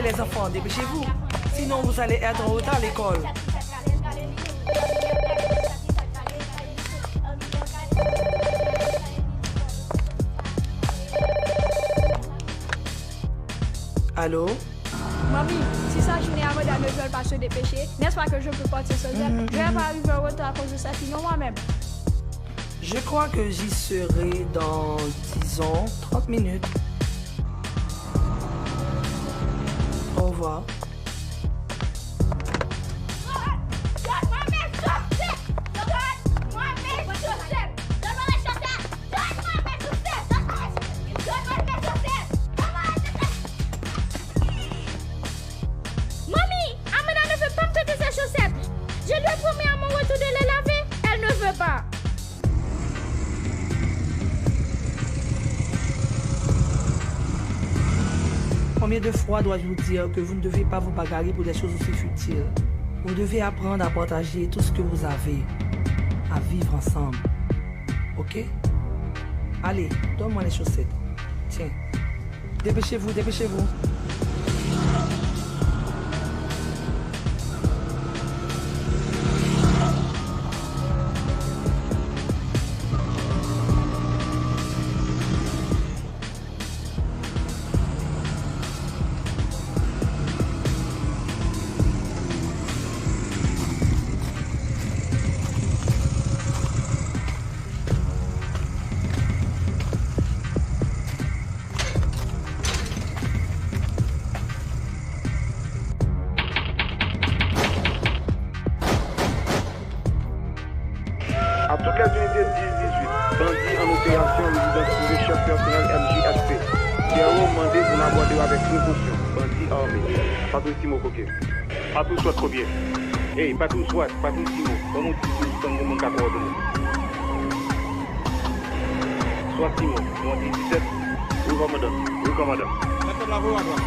les enfants, dépêchez-vous. Sinon, vous allez être en retard à l'école. Allô? Mamie, si ça je n'ai à madame ne veulent pas se dépêcher, n'est-ce pas que je peux partir sans elle? Je vais pas arriver en retard à cause de ça, sinon moi-même. Je crois que j'y serai dans, disons, 30 minutes. Au revoir. Combien de fois dois-je vous dire que vous ne devez pas vous bagarrer pour des choses aussi futiles? Vous devez apprendre à partager tout ce que vous avez, à vivre ensemble. Ok? Allez, donne-moi les chaussettes. Tiens. Dépêchez-vous, dépêchez-vous. À toutes les unités 10-18, bandits en opération, résidence privée, chef personnel MJHP. Pierrot mandé pour l'aborder avec précaution. Bandits armés. Pas tout Timo Coquet. Pas tout soit trop bien. Hey, pas tout soit, pas tout Timo. Dans mon petit dans mon cas coordonné. Soit Timo, on dit 17. Oui, commandant. Oui, commandant. Maintenant, la voie à droite.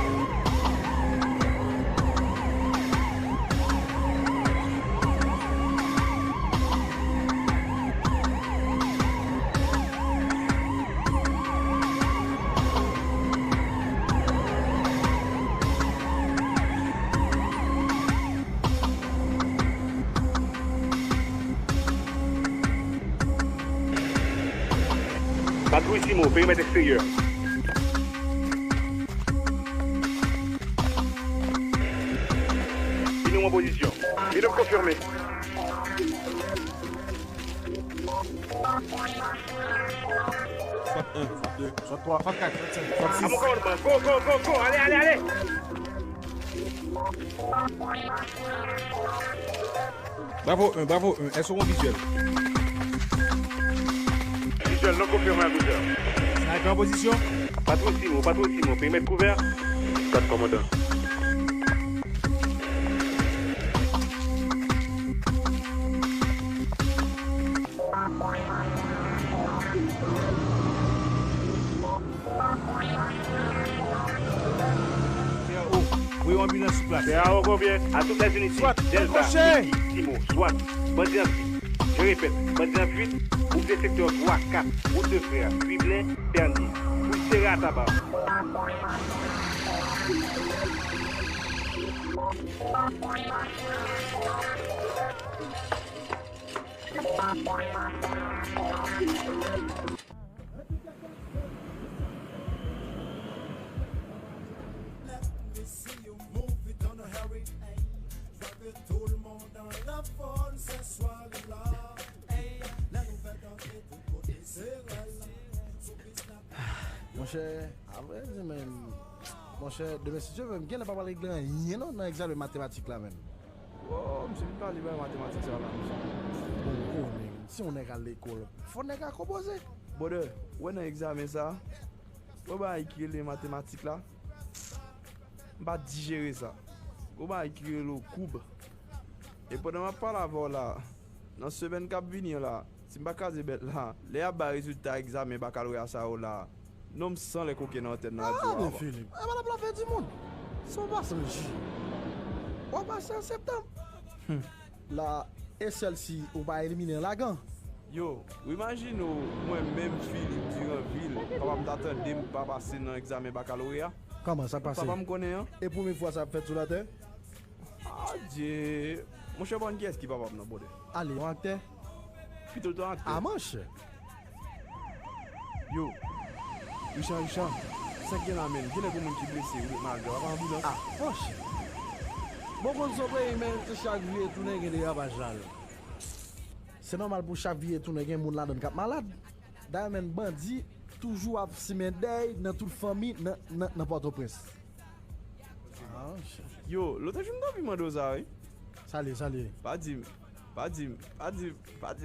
Patrouille Simo, périmètre extérieur. Binôme en position. Binôme confirmé. Soit 1, soit 2, soit 3, soit 4, soit 5, soit 6. À mon commandement. Go. Allez. Bravo 1. Elles seront visuelles. Visuel non confirmé à 12h. Sniper en position. Patrouille Simo, périmètre couvert. 4 commandant. Oui, ambulance sur place. PAO combien? À toutes les unités. Soit, Delta, crochet. Timo, soit. Bandit en fuite. Je répète, bandit en fuite. Ouvre le secteur 3, 4. Route de fer, Criblin, Bernier. Poussez à tabac. Mon cher, après, mon cher, demain, si tu veux, je ne vais pas parler de rien dans l'examen de mathématiques là même. Oh, je ne sais pas les mathématiques ça là. Bon, si on est à l'école, il faut qu'on composer. Bon, ouais, dans l'examen ça, on va écrire les mathématiques là. On va digérer ça. On va écrire le courbe. Et pendant ma parole avant là, dans la semaine qui va venir là, si je ne suis pas là, les résultats examen baccalauréat ça là. Non, sans les coquins dans la tête. Ah, mais Philippe, elle va la faire du monde. Si on passe en juillet, on passe en septembre. La SLC, on va éliminer la gang. Yo, imagine moi-même Philippe durant ville, capable d'attendre de pas passer dans l'examen baccalauréat. Comment ça passe? Papa me connaît, hein? Et première fois ça fait sur la terre? Ah, Dieu. Mon cher bon, qui est-ce qui va pas me border? Allez, on acteur. Plutôt toi, acteur. Ah, manche. Yo. Richard. Ça qui est là, man. Qui est le monde qui est blessé? Malgré la ambulance. Ah, manche. Bon, on se paye, mais chaque vie est tourné, il y a des ravages. C'est normal pour chaque vie est tourné, il y a des gens qui sont malades. D'ailleurs, men bandit, toujours à Simendey, dans toute famille, dans Port-au-Prince. Ah, manche. Yo, l'autre jour, je me demande ça, oui. Salut. Pas dire,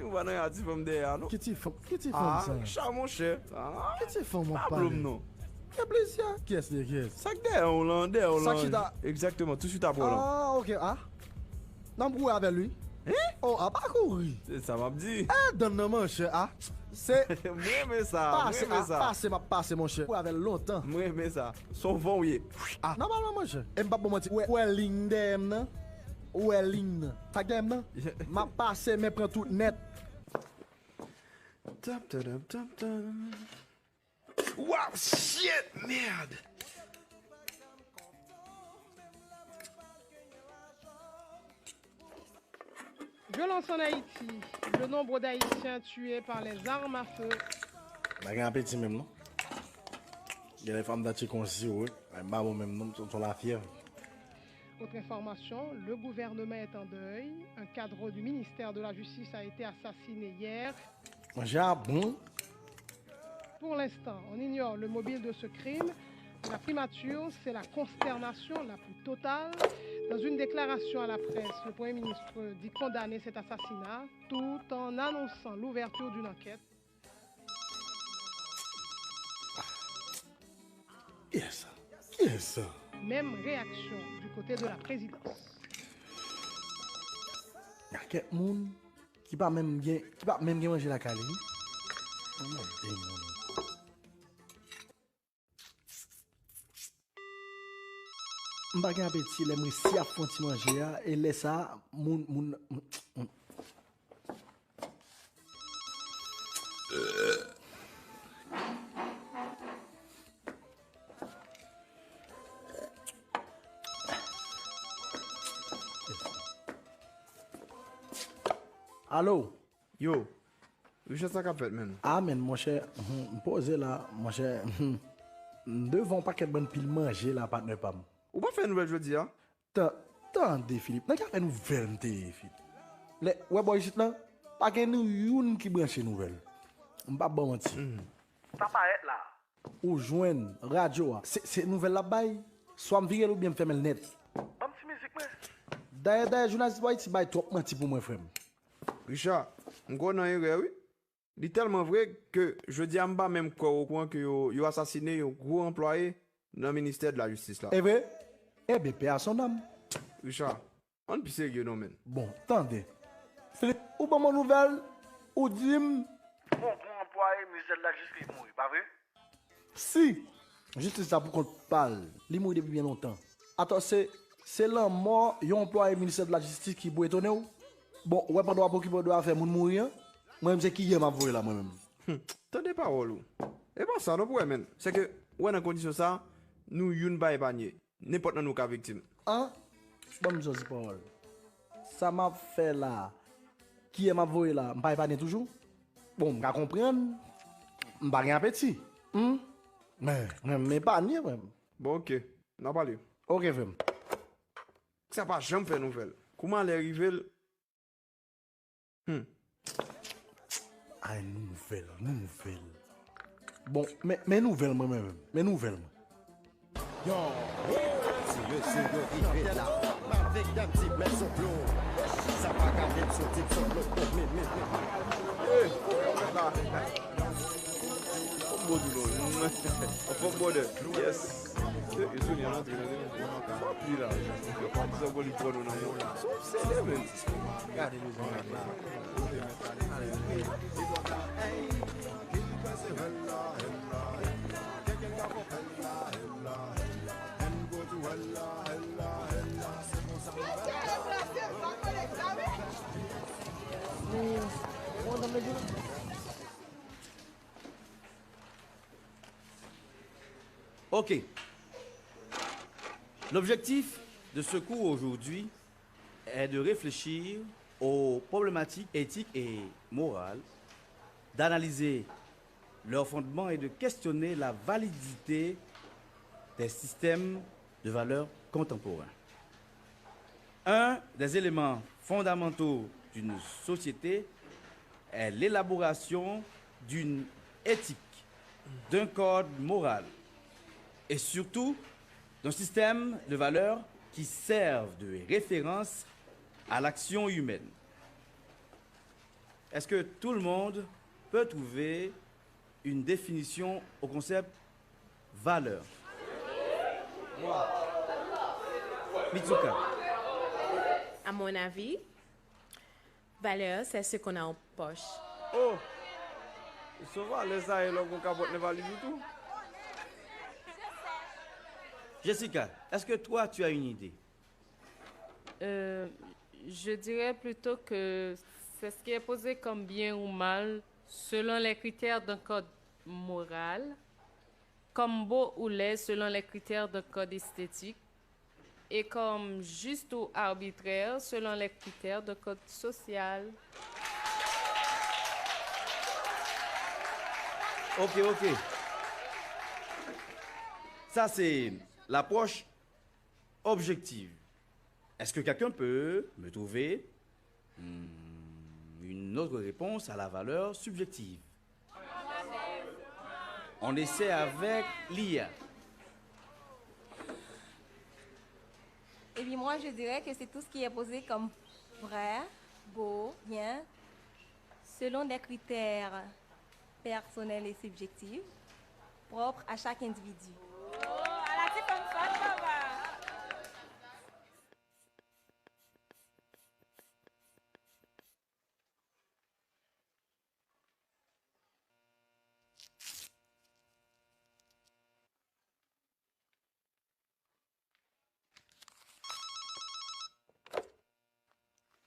on va dans la petite femme derrière, non? Qui t'y fait Ah, ça? Richard, mon cher. Ah, Qui t'y fait mon pas père? problème, non. Quel plaisir. Qui est-ce? Ça que derrière, on Ça qui t'a- Exactement, tout de suite à Bolan. Ah, ok. Ah. Non, pour avec lui. Hein? Oh, ah, pas courir. Ça m'a dit. Ah, donne-moi, mon cher. Ah, c'est. Moi, mais ça. Passe, mon cher. Pour avec longtemps. Moi, mais ça. Son vent, oui. Ah, normalement, mon cher. Et pas pour mentir. Où est ligne dem, non? Où est ligne? Ta game, non? Ma passe, mais prend tout net. Tap. Wow, shit, merde. Violence en Haïti. Le nombre d'Haïtiens tués par les armes à feu. Il y a un petit même, non? Il y a les femmes d'Haïti qu'on s'y ouais. Maman même, non? Sont la fièvre. Autre information, le gouvernement est en deuil. Un cadre du ministère de la Justice a été assassiné hier. J'ai un bon. Pour l'instant, on ignore le mobile de ce crime. La primature, c'est la consternation la plus totale. Dans une déclaration à la presse, le Premier ministre dit condamner cet assassinat tout en annonçant l'ouverture d'une enquête. Qui est ça? Même réaction du côté de la présidence. Il y a quelqu'un qui pas même bien manger la caline. M'pa gen appétit les si à font manger et laisse ça moun. Allô? Yo, Richard, ça qu'a fait, man. Ah, men, mon cher, posez là, mon cher. Devant pas qu'elle bonne pile manger là, partenaire pam. Ou pas faire une nouvelle jeudi, hein? Tendez, Philippe. N'a qu'à faire nouvelle, Philippe. Les boy ici là, pas qu'un youn qui branche nouvelle. M'pas bon mentir. Ça paraît là. Ou joindre radio, c'est nouvelle là bas. Soit me virer ou bien me faire le net. Bon petit musique, mais. D'ailleurs, journaliste boy ici bail trop menti pour moi, frère. Richard, on connaît une oui? Il est tellement vrai que je dis à m'ba même quoi au coin que yo assassiné un gros employé dans le ministère de la justice là. Eh vrai? Eh bien, paix à son âme. Richard, on peut sérieux non, man. Bon, attendez. Philippe, ou pas mon nouvelle, ou dim. Bon employé, ministère de la Justice, mourir, pas vrai? Si. Justice ça pour qu'on parle. Il mourit depuis bien longtemps. Attends, c'est l'homme mort, yon employé ministère de la Justice qui peut étonner ou? Bon, ouais, pas droit qui doit faire moun mourir. Moi-même, c'est qui m'a volé là, moi-même. T'as des paroles. Et pas ça, non, pour man. C'est que, ouais, dans condition ça, nous youn pas épargné. N'importe nous cas victime. Hein? Bon, je dis parole. Ça m'a fait là. Qui m'a volé là? M'pas épargné toujours? Bon, m'pas comprendre. M'pas rien appétit. Mais épargné, même. Bon, ok. On a parlé. Ok, femme. Ça pas jamais fait nouvelle. Comment les rival? Ah, nouvelle. Bon, mais nouvelle, moi-même. Mais nouvelle, moi. Yes. Isso não é nada. Só pira. Eu faço agora em torno na mão. Só celebrem. Ok. L'objectif de ce cours aujourd'hui est de réfléchir aux problématiques éthiques et morales, d'analyser leurs fondements et de questionner la validité des systèmes de valeurs contemporains. Un des éléments fondamentaux d'une société est l'élaboration d'une éthique, d'un code moral et surtout d'un système de valeurs qui servent de référence à l'action humaine. Est-ce que tout le monde peut trouver une définition au concept valeur? Moi. Mitsuka. À mon avis, valeur, c'est ce qu'on a en poche. Oh, ça va, les aïeux, l'on capote ne valide du tout. Jessica, est-ce que toi, tu as une idée? Je dirais plutôt que c'est ce qui est posé comme bien ou mal selon les critères d'un code moral, comme beau ou laid selon les critères d'un code esthétique, et comme juste ou arbitraire selon les critères d'un code social. Ok. Ça, c'est l'approche objective. Est-ce que quelqu'un peut me trouver une autre réponse à la valeur subjective? On essaie avec l'IA. Et puis moi, je dirais que c'est tout ce qui est posé comme vrai, beau, bien, selon des critères personnels et subjectifs, propres à chaque individu.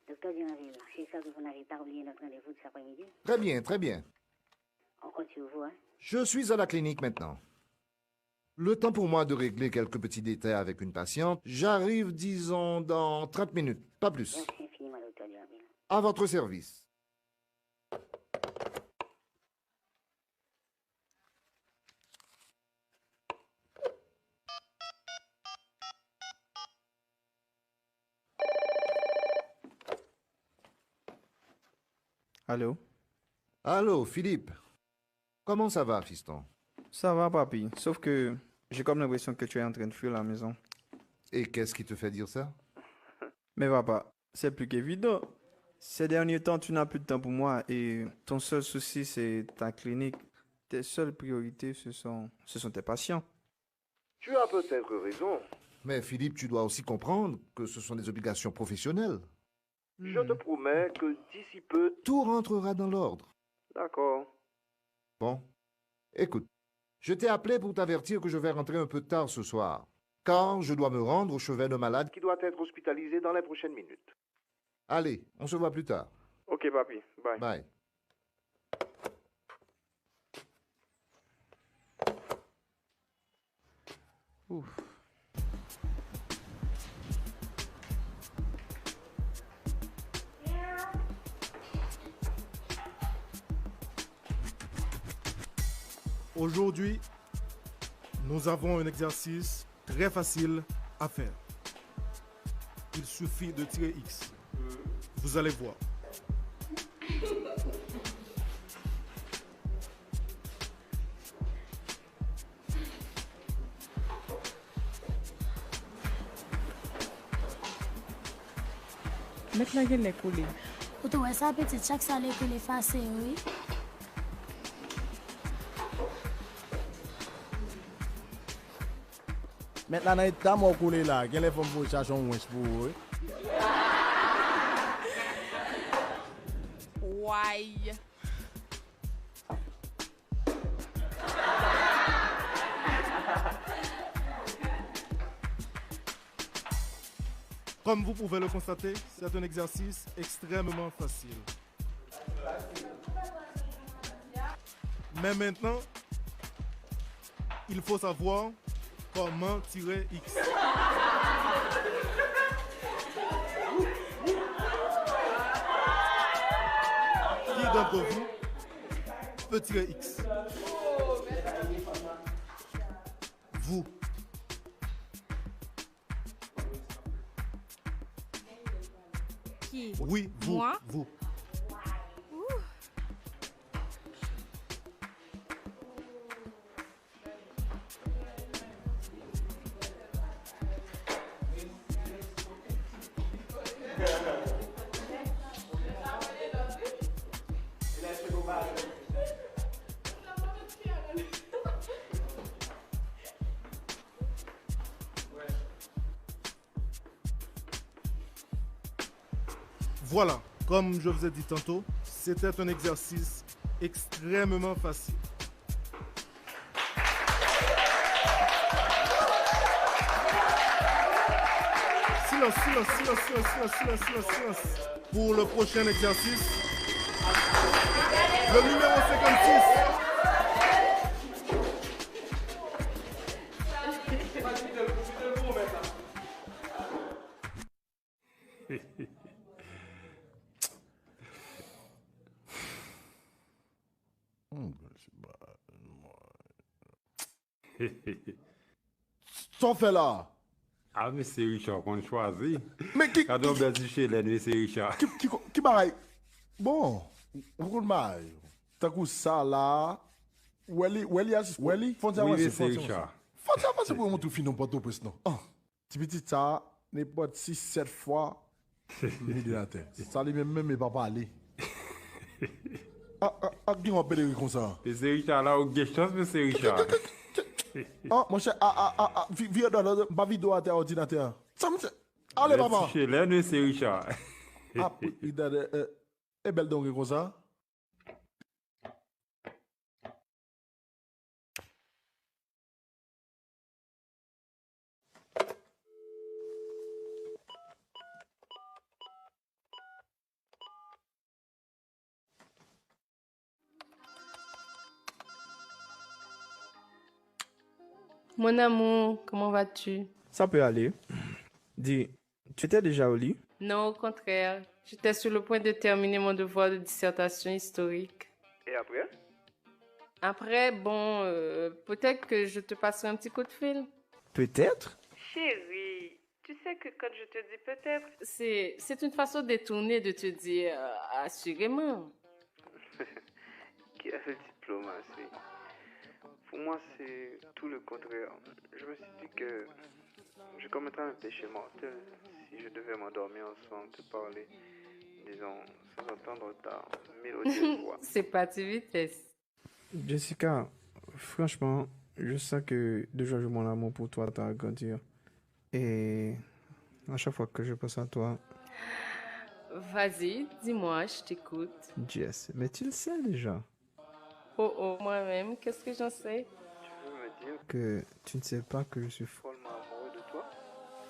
Docteur Duranville, c'est ça que vous n'avez pas oublié notre rendez-vous de cet après-midi? Très bien, très bien. On continue, vous, hein? Je suis à la clinique maintenant. Le temps pour moi de régler quelques petits détails avec une patiente. J'arrive, disons, dans 30 minutes, pas plus. Merci infiniment, docteur Duranville. À votre service. Allô? Allô, Philippe. Comment ça va, fiston? Ça va, papi. Sauf que j'ai comme l'impression que tu es en train de fuir la maison. Et qu'est-ce qui te fait dire ça? Mais papa, c'est plus qu'évident. Ces derniers temps, tu n'as plus de temps pour moi et ton seul souci, c'est ta clinique. Tes seules priorités, ce sont tes patients. Tu as peut-être raison. Mais Philippe, tu dois aussi comprendre que ce sont des obligations professionnelles. Je te promets que d'ici peu, tout rentrera dans l'ordre. D'accord. Bon, écoute, je t'ai appelé pour t'avertir que je vais rentrer un peu tard ce soir, car je dois me rendre au chevet d'un malade qui doit être hospitalisé dans les prochaines minutes. Allez, on se voit plus tard. Ok, papi. Bye. Bye. Ouf. Aujourd'hui, nous avons un exercice très facile à faire. Il suffit de tirer X. Vous allez voir. Mettre la gueule les coulées. Vous trouvez ça petit chaque salé que les fasse, oui? Maintenant, il y a mon coulé là. Quelle est la forme pour chercher un winch pour vous? Why? Comme vous pouvez le constater, c'est un exercice extrêmement facile. Mais maintenant, il faut savoir comment tirer X. d'entre vous peut tirer X. Vous. Qui? Oui, vous. Moi? Vous. Voilà, comme je vous ai dit tantôt, c'était un exercice extrêmement facile. Silence, silence, silence, silence, silence, silence, silence, silence. Pour le prochain exercice, le numéro 56. T'en fais là. Ah, mais c'est Richard qu'on choisit. Mais qui... Quand on baisse du chez l'ennemi, c'est Richard. Qui bagaille? Bon, vous mal. T'as coup ça là. Welly, faut dire Oui, c'est Richard. Faut dire parce que pour moi tout finit pas tout plus non. Ah, petit ça, n'est pas 6-7 fois le la tête. Ça lui même mes papa aller. Qui on appelle comme ça? C'est Richard là, au chance, mais c'est Richard. Ah, mon cher, viens dans ma vidéo à ordinateur. Ça me allez, papa. Chez l'ennemi, c'est Richard. Ah, il est belle donc comme ça. Mon amour, comment vas-tu? Ça peut aller. Dis, tu étais déjà au lit? Non, au contraire. J'étais sur le point de terminer mon devoir de dissertation historique. Et après? Après, bon, peut-être que je te passerai un petit coup de fil. Peut-être? Chérie, tu sais que quand je te dis peut-être, c'est une façon détournée de te dire assurément. Qui a fait diplomatie? Pour moi, c'est tout le contraire. Je me suis dit que je commettrais un péché mortel si je devais m'endormir ensemble, te parler, disons, sans entendre ta mélodieuse voix. C'est pas de vitesse. Jessica, franchement, je sens que déjà mon amour pour toi t'a grandi. Et à chaque fois que je pense à toi... Vas-y, dis-moi, je t'écoute. Jess, mais tu le sais déjà. Oh, moi-même, qu'est-ce que j'en sais? Tu veux me dire que tu ne sais pas que je suis follement amoureux de toi?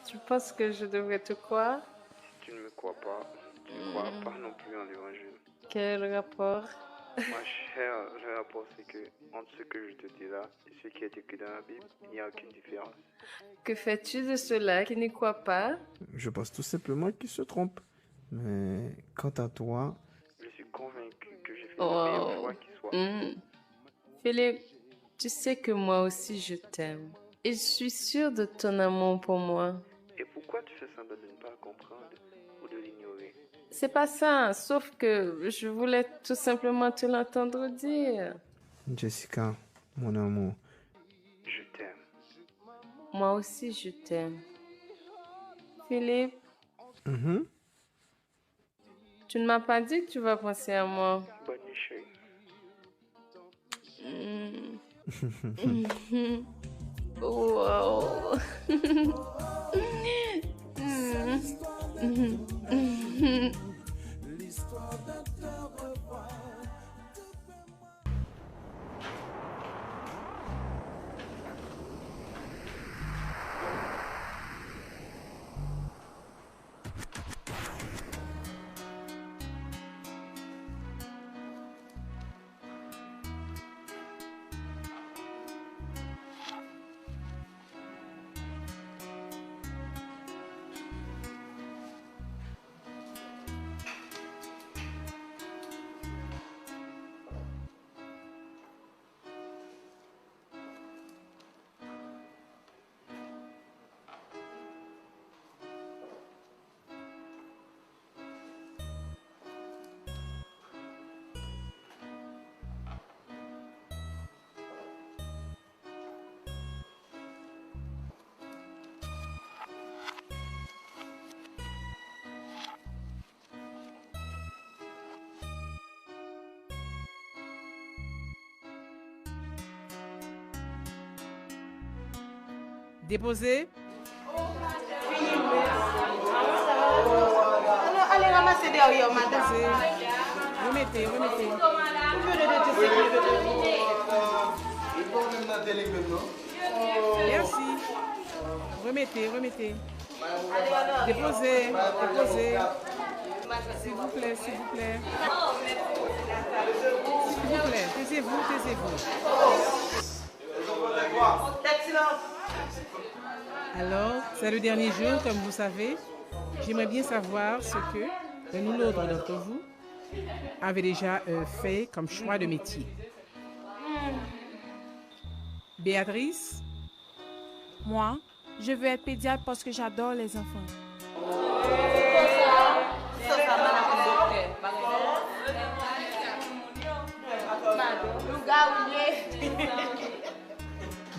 Tu penses que je devrais te croire? Si tu ne me crois pas, tu ne crois pas non plus en l'évangile. Quel rapport? Ma chère, le rapport c'est que entre ce que je te dis là et ce qui est écrit dans la Bible, il n'y a aucune différence. Que fais-tu de ceux-là qui n'y croient pas? Je pense tout simplement qu'ils se trompent. Mais quant à toi... Je suis convaincu que j'ai fait le meilleur choix qui soit. Philippe, tu sais que moi aussi je t'aime. Et je suis sûre de ton amour pour moi. Et pourquoi tu fais semblant de ne pas le comprendre ou de l'ignorer? C'est pas ça, sauf que je voulais tout simplement te l'entendre dire. Jessica, mon amour. Je t'aime. Moi aussi je t'aime. Philippe, tu ne m'as pas dit que tu vas penser à moi. Bonne nuit, chérie. Wow. Déposez. Allez ramasser derrière, madame. Remettez. Merci. Remettez. Déposez. S'il vous plaît. Taisez-vous. Alors, c'est le dernier jour, comme vous savez. J'aimerais bien savoir ce que l'un ou l'autre d'entre vous avait déjà fait comme choix de métier. Béatrice? Moi, je veux être pédiatre parce que j'adore les enfants.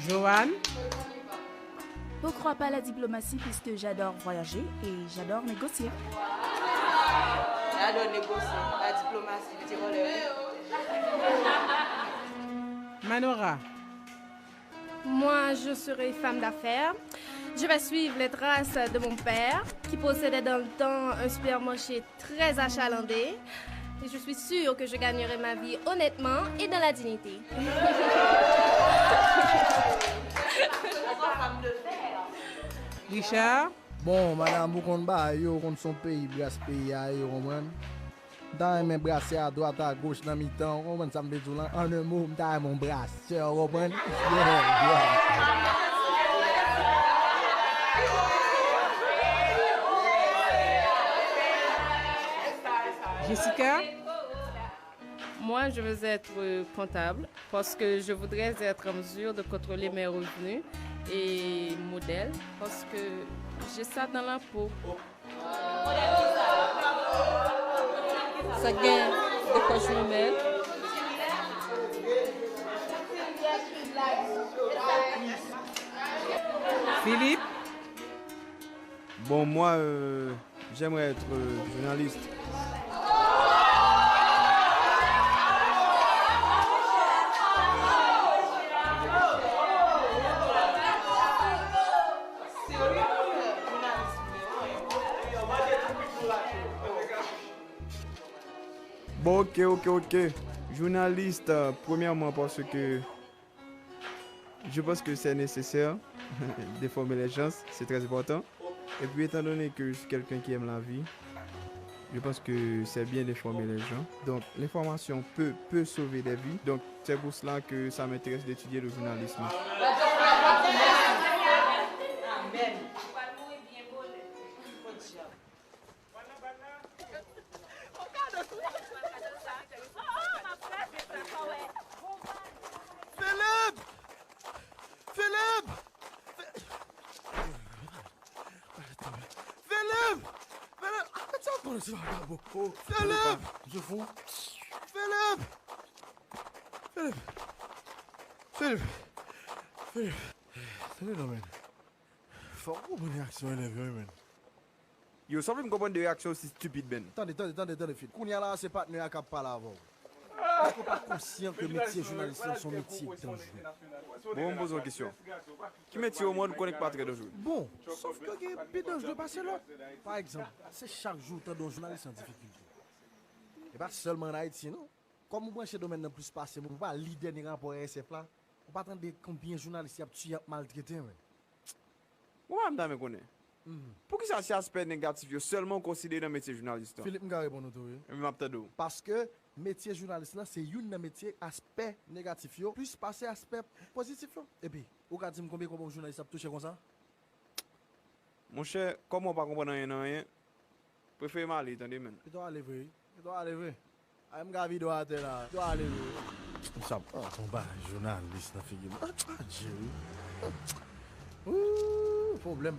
Joanne? Pourquoi pas la diplomatie puisque j'adore voyager et j'adore négocier. J'adore négocier, la diplomatie, petit relais. Manora? Moi, je serai femme d'affaires. Je vais suivre les traces de mon père, qui possédait dans le temps un supermarché très achalandé. Et je suis sûre que je gagnerai ma vie honnêtement et dans la dignité. Richard? Bon, madame, vous comptez yo contre son pays, brasse pays à yo, dans mes brasse à droite à gauche dans mi-temps, on ça me dit là en un mot, dans mon brasse, tu comprends? Jessica? Moi, je veux être comptable parce que je voudrais être en mesure de contrôler mes revenus et modèle parce que j'ai ça dans la peau. Ça gagne de quoi je me mets. Philippe? Bon, moi, j'aimerais être journaliste. Bon, ok. Journaliste, premièrement parce que je pense que c'est nécessaire de former les gens, c'est très important. Et puis étant donné que je suis quelqu'un qui aime la vie, je pense que c'est bien d'informer les gens. Donc l'information peut sauver des vies. Donc c'est pour cela que ça m'intéresse d'étudier le journalisme. Philippe! Je fous. Philippe, non, man. Faut qu'on ait une réaction élevée, man. Yo, ça veut me comprendre des réactions aussi stupides, Ben. Attendez, Philippe. Qu'on y a là, c'est pas nous qui parle avant. Est-ce qu'on n'est pas conscient que le métier journaliste est son métier dangereux? Bon, on me pose une question. Qui métier au monde ne connaît pas très dangereux? Bon, sauf que il y a plus dangereux passer l'autre. Par exemple, c'est chaque jour que un journaliste en difficulté. Et pas seulement en Haïti, non? Comme vous branchez le domaine le plus passé, vous ne pouvez pas leader des rapports SF là. Vous ne pouvez pas attendre combien de journalistes y a maltraité. Comment je me connais? Pour qui ça, c'est aspect négatif, seulement considéré dans le métier journaliste? Philippe, je vais répondre à toi. Parce que métier journaliste, c'est un métier aspect négatif, plus passer aspect positif. Et puis, vous avez dit combien de journalistes ont touché comme ça? Mon cher, comment pas comprendre rien? Préfère m'aller, attendez, man. Tu dois aller, tu dois aller. Je vais me vidéo à terre là. Tu dois aller. Ça va, on va journaliste dans la figure. Problème.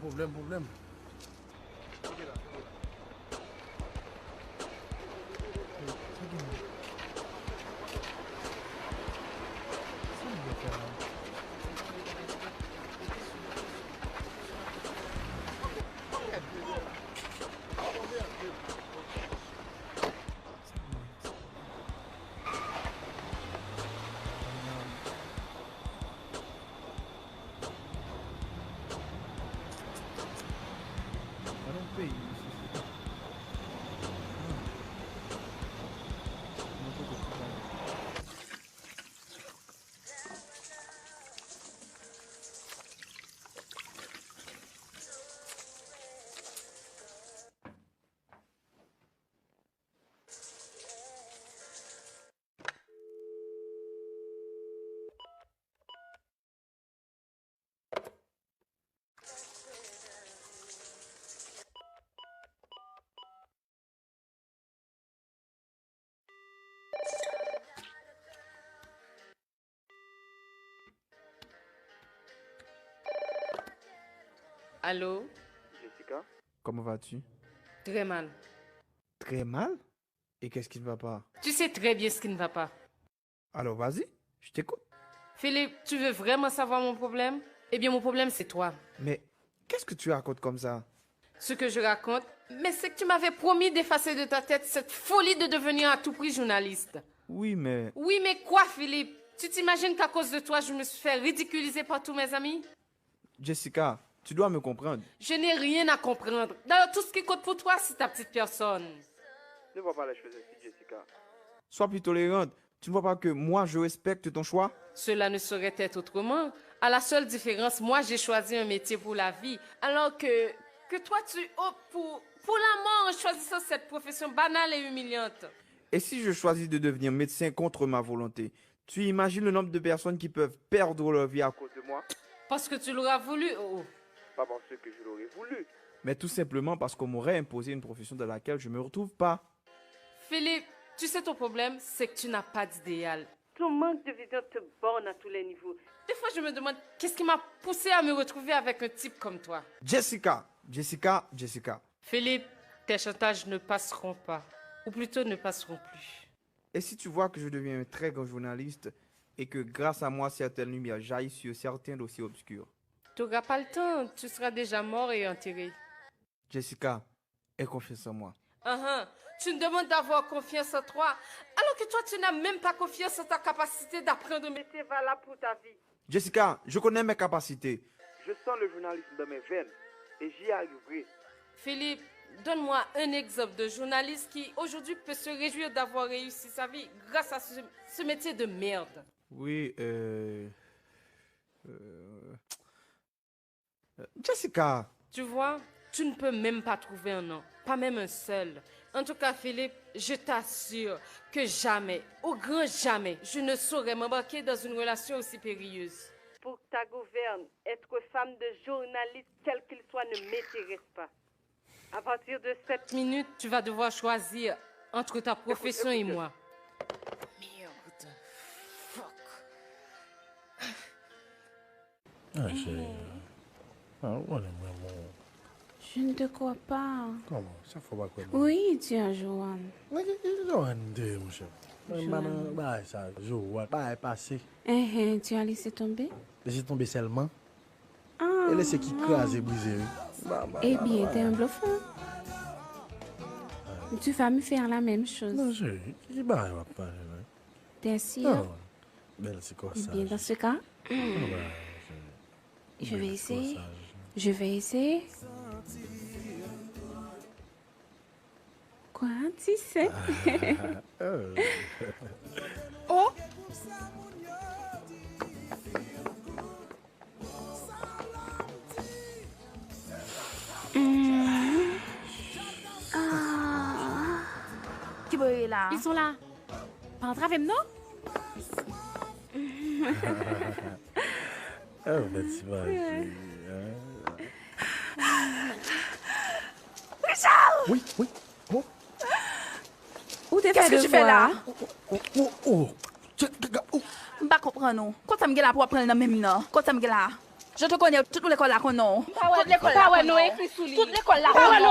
Allô? Jessica? Comment vas-tu? Très mal. Très mal? Et qu'est-ce qui ne va pas? Tu sais très bien ce qui ne va pas. Alors vas-y, je t'écoute. Philippe, tu veux vraiment savoir mon problème? Eh bien, mon problème, c'est toi. Mais qu'est-ce que tu racontes comme ça? Ce que je raconte, mais c'est que tu m'avais promis d'effacer de ta tête cette folie de devenir à tout prix journaliste. Oui, mais... Oui, mais quoi, Philippe? Tu t'imagines qu'à cause de toi, je me suis fait ridiculiser par tous mes amis? Jessica, tu dois me comprendre. Je n'ai rien à comprendre. D'ailleurs, tout ce qui compte pour toi, c'est ta petite personne. Ne vois pas les choses ainsi, Jessica. Sois plus tolérante. Tu ne vois pas que moi, je respecte ton choix? Cela ne saurait être autrement. À la seule différence, moi, j'ai choisi un métier pour la vie, alors que toi, tu optes pour la mort en choisissant cette profession banale et humiliante. Et si je choisis de devenir médecin contre ma volonté, tu imagines le nombre de personnes qui peuvent perdre leur vie à cause de moi? Parce que tu l'auras voulu, oh. Pas parce que je l'aurais voulu. Mais tout simplement parce qu'on m'aurait imposé une profession dans laquelle je ne me retrouve pas. Philippe, tu sais ton problème, c'est que tu n'as pas d'idéal. Ton manque de vision te borne à tous les niveaux. Des fois, je me demande qu'est-ce qui m'a poussé à me retrouver avec un type comme toi. Jessica. Philippe, tes chantages ne passeront pas. Ou plutôt ne passeront plus. Et si tu vois que je deviens un très grand journaliste et que grâce à moi, certaines lumières jaillissent sur certains dossiers obscurs? Tu n'auras pas le temps, tu seras déjà mort et enterré. Jessica, aie confiance en moi. Tu me demandes d'avoir confiance en toi, alors que toi, tu n'as même pas confiance en ta capacité d'apprendre un métier valable pour ta vie. Jessica, je connais mes capacités. Je sens le journalisme dans mes veines et j'y arriverai. Philippe, donne-moi un exemple de journaliste qui, aujourd'hui, peut se réjouir d'avoir réussi sa vie grâce à ce métier de merde. Oui, Jessica. Tu vois, tu ne peux même pas trouver un nom, pas même un seul. En tout cas, Philippe, je t'assure que jamais, au grand jamais, je ne saurais m'embarquer dans une relation aussi périlleuse. Pour ta gouverne, être femme de journaliste, quel qu'il soit, ne m'intéresse pas. À partir de cette minute, tu vas devoir choisir entre ta profession et moi. Merde. Fuck. Je ne te crois pas. Comment? Ça faut pas quoi? Oui, tu es Joanne. Joanne, mon cher. Bah, ça, Joanne, bah, est passé. Tu as laissé tomber? Laissé tomber seulement. Et laissé qui crase et brisé. Eh bien, t'es un bluffeur. Tu vas me faire la même chose. Non, je bah, pas. T'es sûr? Belle, c'est quoi Eh ça? bien, dans ce cas, je vais essayer. Je vais essayer. Quoi, tu sais? Oh! Qui est là? Ils sont là. Pas entrer avec nous? Richard! Oui. Oh. Où t'es Qu'est-ce que tu fais là? Oh. Je ne comprends pas. Quand tu me là pour apprendre le même nom, quand tu me là, je te connais toute l'école là qu'on a. Toute l'école là qu'on a. Toute l'école là qu'on a.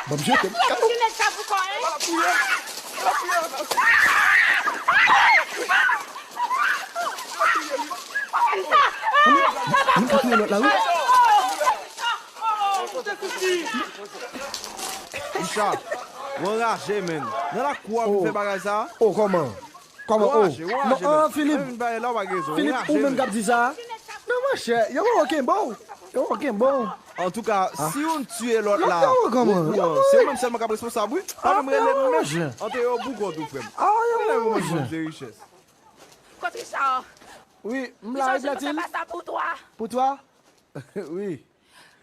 Bon, je t'aime. Richard, enragé, man. Dans la cour, vous faites bagarre ça? Oh, comment? Non, Philippe. Philippe, ou même dit ça? Non, mon cher, il y a aucun bon. En tout cas, si on tue l'autre là, c'est même seulement responsable, oui. Pas même les on te au bout de frère. de richesse. Quoi, Richard? Oui, Richard, je ne fais pas ça pour toi. Pour toi? Oui.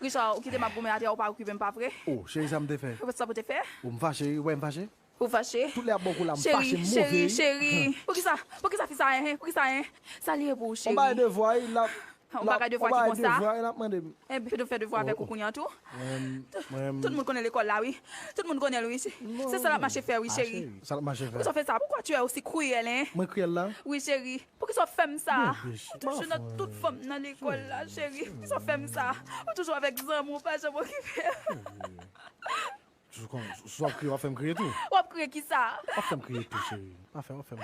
Richard, ou quitter ma première terre ou pas occuper pas vrai? Oh, chérie, ça me défait. Ça peut te faire? Ou me fâcher, ouais, me fâcher. Ou fâcher? Tous les bons là me fâcher mauvais. Chérie. Pour qui ça fait ça, hein? Pour qui ça, hein? Ça lié pour chérie. On va devoir, il a On va faire devoir comme ça. ça. Eh bien, de faire devoir avec Koukounian tout. Tout le monde connaît l'école là, oui. Tout le monde connaît lui. C'est ça la marché faire, oui, chérie. Ça la marché faire. Pourquoi tu fais ça? Pourquoi tu es aussi cruel, hein? Moi cruel là? Oui, chérie. Pourquoi tu fais ça? Toujours notre toute femme dans l'école là, chérie. Pourquoi tu fais ça? Toujours avec Zam ou pas, je m'en occupe. Tu vas crier, on va faire me crier tout. On va crier qui ça? On va faire me crier tout, chérie. On va faire me crier.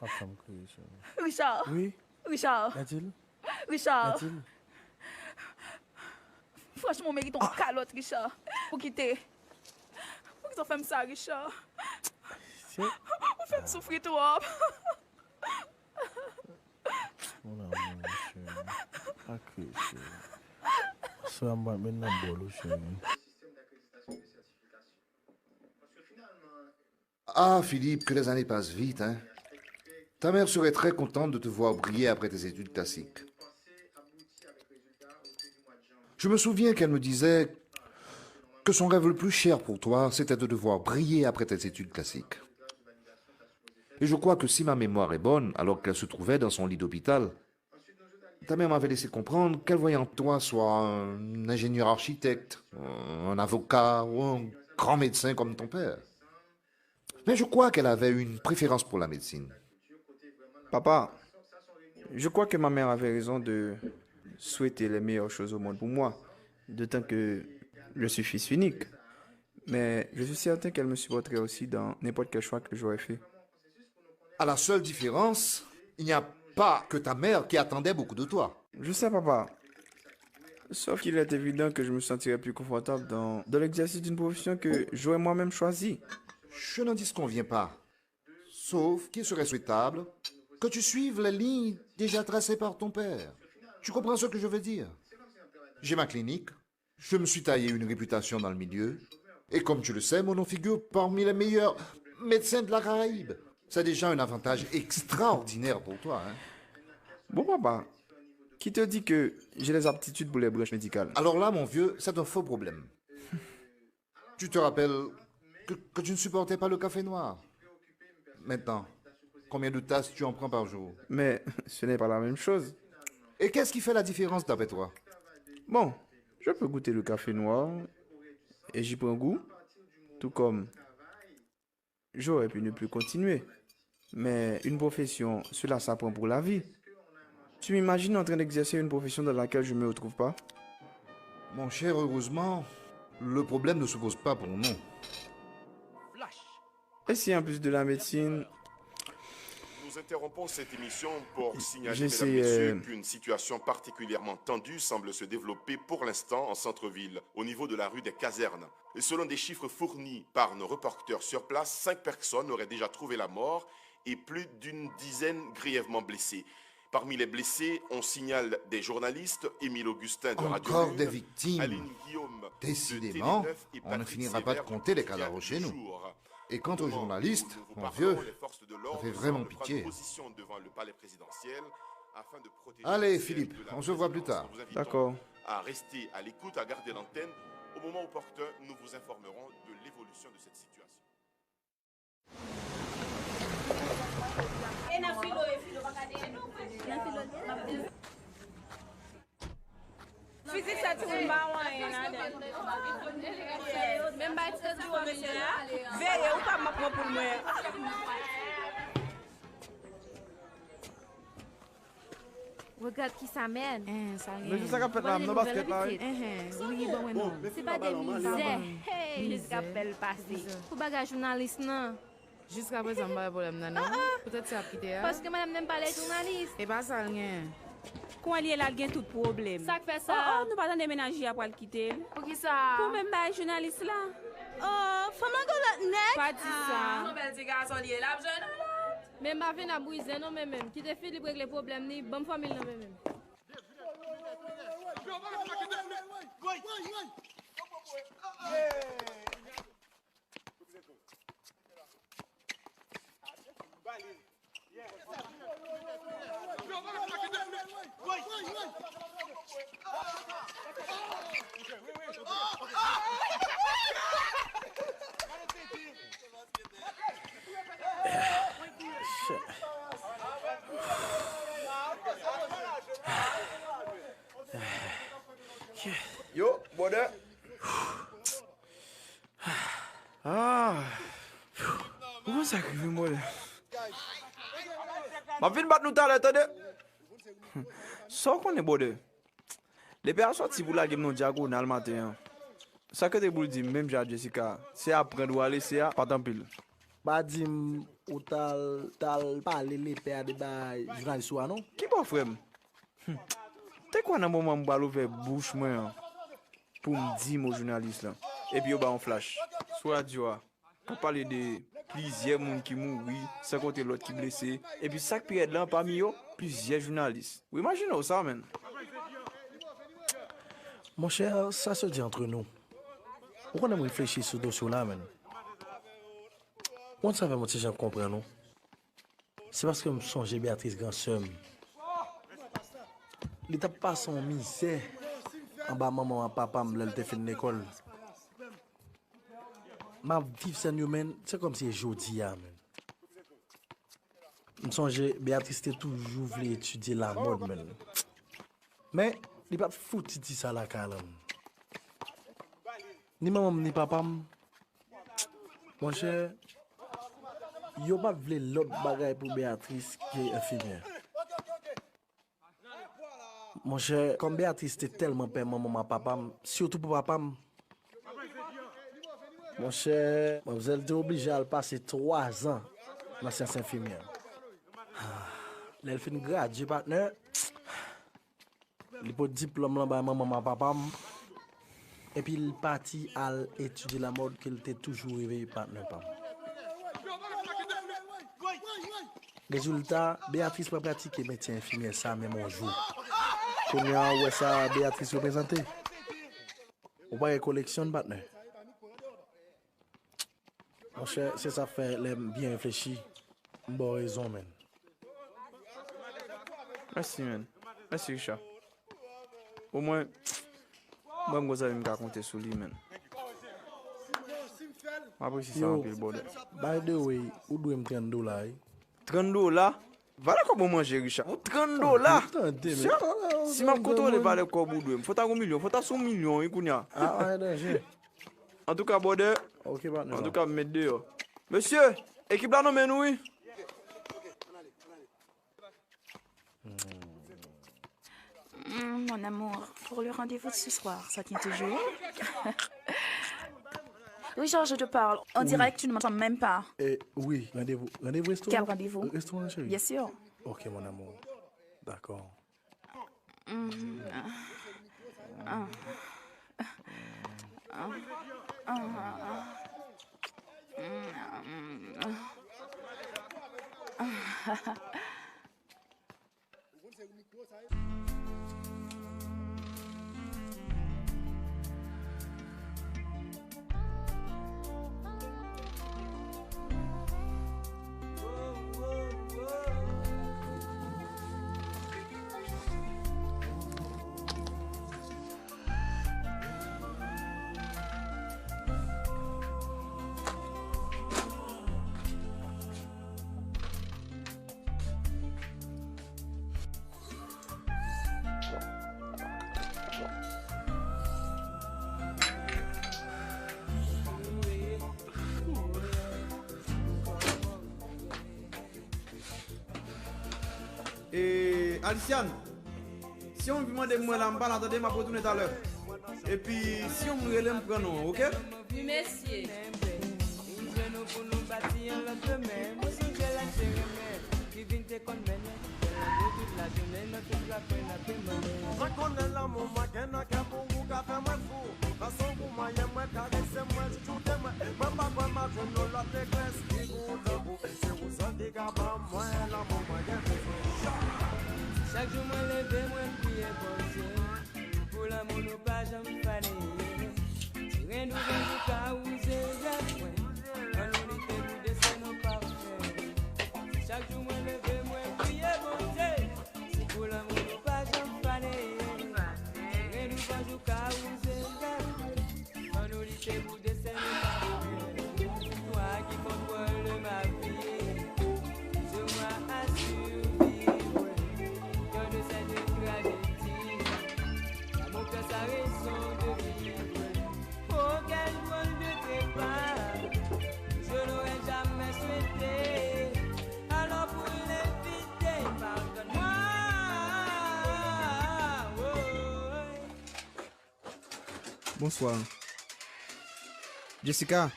On va faire me crier, chérie. Richard. Oui? Richard. Mathilde? Richard. Mathilde? Franchement, mérite ton calotte, Richard. Pour quitter. Pourquoi tu fais ça, Richard? On fait me souffrir trop. Mon amour, chérie. Pas crier, chérie. Ça va maintenant bolo, chérie. Ah, Philippe, que les années passent vite, hein. Ta mère serait très contente de te voir briller après tes études classiques. Je me souviens qu'elle me disait que son rêve le plus cher pour toi, c'était de te voir briller après tes études classiques. Et je crois que si ma mémoire est bonne, alors qu'elle se trouvait dans son lit d'hôpital, ta mère m'avait laissé comprendre qu'elle voyait en toi soit un ingénieur architecte, un avocat ou un grand médecin comme ton père. Mais je crois qu'elle avait une préférence pour la médecine. Papa, je crois que ma mère avait raison de souhaiter les meilleures choses au monde pour moi, d'autant que je suis fils unique. Mais je suis certain qu'elle me supporterait aussi dans n'importe quel choix que j'aurais fait. À la seule différence, il n'y a pas que ta mère qui attendait beaucoup de toi. Je sais, papa. Sauf qu'il est évident que je me sentirais plus confortable dans l'exercice d'une profession que j'aurais moi-même choisie. Je n'en disconviens pas. Sauf qu'il serait souhaitable que tu suives les lignes déjà tracées par ton père. Tu comprends ce que je veux dire? J'ai ma clinique, je me suis taillé une réputation dans le milieu, et comme tu le sais, mon nom figure parmi les meilleurs médecins de la Caraïbe. C'est déjà un avantage extraordinaire pour toi, hein? Bon, papa, qui te dit que j'ai les aptitudes pour les branches médicales? Alors là, mon vieux, c'est un faux problème. Tu te rappelles que tu ne supportais pas le café noir. Maintenant, combien de tasses tu en prends par jour? Mais ce n'est pas la même chose. Et qu'est-ce qui fait la différence d'après toi? Bon, je peux goûter le café noir et j'y prends goût, tout comme j'aurais pu ne plus continuer. Mais une profession, cela s'apprend pour la vie. Tu m'imagines en train d'exercer une profession dans laquelle je ne me retrouve pas? Mon cher, heureusement, le problème ne se pose pas pour nous. Et si en plus de la médecine... Nous interrompons cette émission pour signaler, J'essaie, mesdames, messieurs, qu'une situation particulièrement tendue semble se développer pour l'instant en centre-ville, au niveau de la rue des Casernes. Et selon des chiffres fournis par nos reporters sur place, 5 personnes auraient déjà trouvé la mort et plus d'une dizaine grièvement blessées. Parmi les blessés, on signale des journalistes, Émile Augustin de Radio Encore Lune, des victimes. Aline Guillaume de Décidément, Télé 9 et on ne Patrick finira pas de Sévère compter les qui a cadavres chez nous. jour. Et quant aux journalistes, Nous mon parlerons, vieux, les forces de ça l'ordre fait vraiment semblent prendre pitié. position devant le palais présidentiel afin de protéger Allez, le siège Philippe, de la on se voit plus présidence. tard. Nous invitons D'accord. à rester à l'écoute, à garder l'antenne. Au moment opportun, nous vous informerons de l'évolution de cette situation. Physique, ça tourne pas, même pas veillez ou pas ma propre pour moi. Regarde qui s'amène. Mais c'est ça qu'a fait là, dans basket là. Oui, bon, non. C'est pas des misères. Hey, jusqu'à belle passée. Pour bagage journaliste, non. Jusqu'à présent, pas de problème, non? Peut-être c'est à quitter. Parce que madame n'aime pas les journalistes. Et pas ça, rien. Quand elle est là, elle a tout problème. Ça fait ça. Oh, nous pas déménager après le quitter. Pour qui ça? Pour même pas journaliste là. Oh, faut m'en go net. Pas dit ça. Non, belle garçon, il est là, jeune. Même ma vie n'a brisé, non, même. Qui te fait régler les problèmes, ni bonne famille, non, même. Yo, bode. Comment ça arrive, moi? Ma fin bat nous t'as l'attendez. Sans qu'on est bode. Les pères sortis pour la game non diagonale matin. Ça que te boule dit même Jessica, c'est apprendre ou aller c'est pas tant pile. Ba dim ou tal parler les pères de bail journaliste ou non? Qui pas frère? T'es quoi dans moment m'ba l'ouvert bouche moi pour me dire mon journaliste là. Et puis yo ba en flash. Soit Dieu pour parler de plusieurs monde qui mouri, sans compter l'autre qui blessé et puis chaque période là parmi eux plusieurs journalistes. Vous imaginez ça man? Mon cher, ça se dit entre nous. Pourquoi on réfléchir sur ce dossier-là, man? On savait, mon petit Jean, comprendre, non? C'est parce que je songe Béatrice Grand-Somme. L'état pas son misère. En bas, maman et papa, me fait une école. Ma vie, c'est humaine, c'est comme si jeudi, man. Je songe Béatrice était toujours voulu étudier la mode, man. Mais, il pas foutu de ça la calme. Ni maman ni papa. Mon cher, yo pas voulu l'autre bagaille pour Béatrice qui est infirmière. Mon cher, comme Béatrice était tellement père maman papa, surtout pour papa. Mon cher, vous êtes obligé à passer 3 ans dans cette infirmière. Elle fait une grade, partner. Il peut diplôme là bas maman papa et puis il parti à étudier la mode qu'il était toujours rêvé partner papa. Résultat, Béatrice va pratiquer métier infirmière ça même un jour. Combien ouais ça Béatrice représenté? Ou pas une collection partner. Mon cher, c'est ça fait l'aime bien réfléchi. Bon raison man. Merci man. Merci Richard. Au moins, moi, je vais me raconter sur lui, man. Après, si ça un peu le bordel. By the way, où doit me $30? $30? Voilà comment manger, Richard. $30? Si je contrôle les valeurs comme vous, il faut un million, il faut un million, il y a. Ah, ouais, en tout cas, bordel. Ok, en tout cas, me mettre dehors. Monsieur, équipe là, non, mais nous, oui. Mon amour, pour le rendez-vous de ce soir, ça tient toujours? Richard, je te parle. En direct, tu ne m'entends même pas. Oui, rendez-vous restaurant? Quel rendez-vous? Restaurant, chérie? Bien sûr. Ok, mon amour. D'accord. Et Aliciane, si on me demande moi là, je vais attendre, ma retourner tout à l'heure. Et puis, si on me relève, me prend, ok? Oui, messieurs. Chaque jour, moi, lever, moi, prier pour Dieu. Pour l'amour, nous pas jamais fané. Rien nous vient du cas où c'est moi. On nous dit que descend nos parfaits. Chaque jour, moi, lever, moi, prier pour Dieu. C'est pour l'amour, nous pas jamais fané. Rien nous vient du cas où c'est moi. On nous dit que vous descend nos parfaits. Toi qui contrôle ma vie, je m'assure. Mon cœur s'arrête. Bonsoir. Jessica.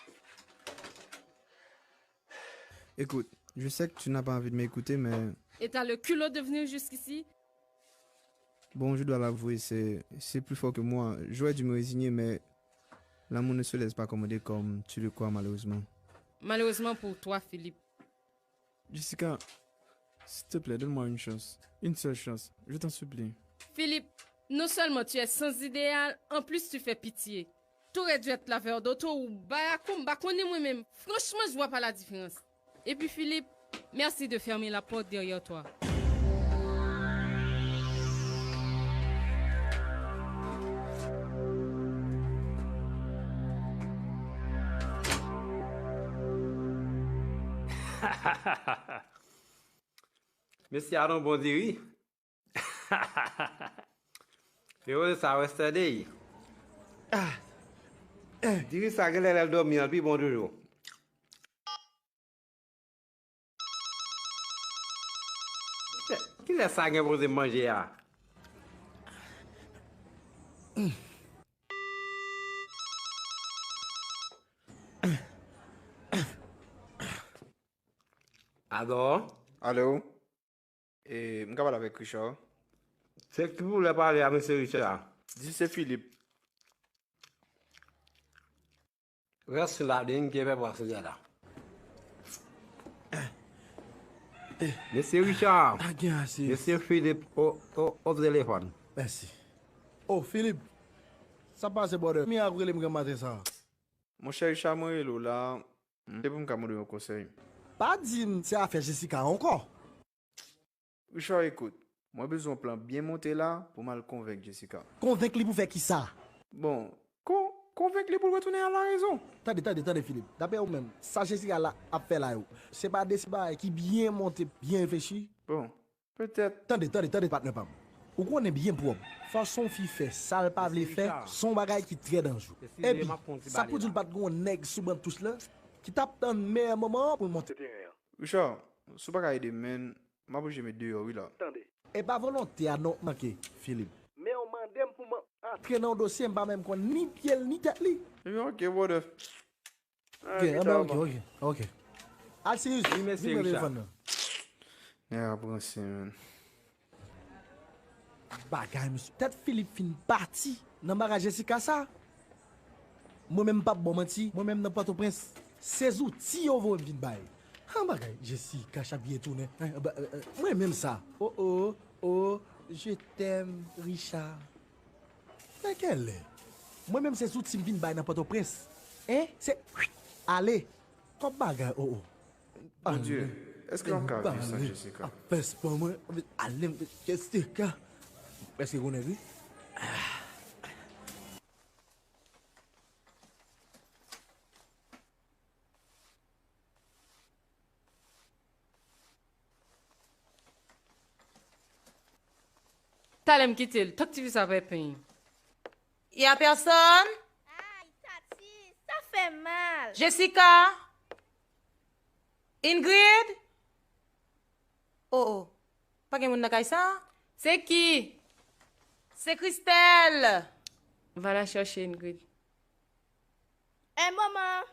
Écoute, je sais que tu n'as pas envie de m'écouter, mais Et t'as le culot de venir jusqu'ici? bon, je dois l'avouer, c'est plus fort que moi. J'aurais dû me résigner, mais l'amour ne se laisse pas accommoder comme tu le crois, malheureusement. Malheureusement pour toi, Philippe. Jessica, s'il te plaît, donne-moi une chance. Une seule chance. Je t'en supplie. Philippe, non seulement tu es sans idéal, en plus tu fais pitié. Tu aurais dû être laveur d'auto ou bayakoum, bakone moi-même. Franchement, je vois pas la différence. Et puis Philippe, merci de fermer la porte derrière toi. Monsieur Aaron Bondiri. Yo, ça reste day. Diri ça que elle dormir puis bon toujours. Qui laisse ça pour se manger là? Allô? Allô? Et je parle avec Richard. C'est qui voulait parler à M. Richard? Dis c'est Philippe. Reste sur la ligne qui va voir ce gars-là. Monsieur Richard. Monsieur Philippe au téléphone. Merci. Oh, Philippe. Ça passe, bon. Mi a brûlé me matin ça. Mon cher Richard Morello, là, c'est pour me demander un conseil. Pas dire c'est affaire Jessica encore. Richard, écoute. Moi, j'ai besoin d'un plan bien monté là pour mal convaincre Jessica. Convaincre lui pour faire qui ça? Bon, convaincre lui pour retourner à la raison. Attendez, Philippe. D'après vous-même, ça Jessica là a fait là. C'est pas des bails qui bien monté, bien réfléchi. Bon, peut-être. Attendez, partenaire Pam. Ou qu'on est bien propre. Façon fille fait, ça pas vle faire, son bagage qui très dangereux. Et puis, ça pour dire pas de nèg sous ban tous là, qui tape dans le meilleur moment pour monter terrain. Richard, ce bagage de men, m'a bouger mes deux oui là. Attendez. Et pas volonté à non manquer, Philippe. Mais on m'a pour entrer dans le dossier, pas même qu'on ni pied ni tête li. Ok, what the... Ok. Al serious, merci Richard. Yeah, bon, c'est man. Bagay, monsieur. Peut-être Philippe fin parti dans bagage Jessica ça. Moi-même pas bon menti, moi-même dans Port-au-Prince. Ces outils yo vont venir bail. Ah bagay, Jessica chaque bien tourner. Moi-même ça. Oh, je t'aime Richard. Mais quel est? Moi-même ces outils me viennent bail dans Port-au-Prince. Hein? C'est allez. Comme bagay Mon Dieu, est-ce qu'on peut vivre sans Jessica? Fais pas moi, allez Jessica. Est-ce que vous avez vu? T'allais me quitter, tant que tu veux ça va payer. Y a personne? Aïe, Tati, ça fait mal. Jessica? Ingrid? Oh, pas que moun nakay ça? C'est qui? C'est Christelle. Va la chercher, Ingrid. Un moment.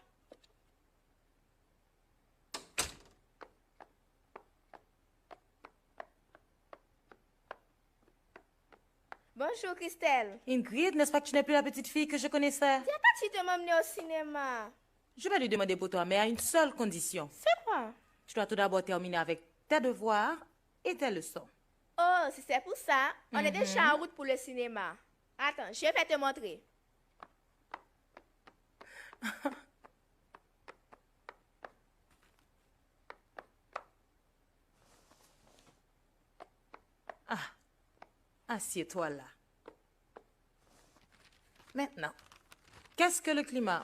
Bonjour Christelle. Ingrid, n'est-ce pas que tu n'es plus la petite fille que je connaissais? Tiens pas tu te m'emmener au cinéma. Je vais lui demander pour toi, mais à une seule condition. C'est quoi? Tu dois tout d'abord terminer avec tes devoirs et tes leçons. Oh, si c'est pour ça, on est déjà en route pour le cinéma. Attends, je vais te montrer. Assieds-toi là. Maintenant, qu'est-ce que le climat?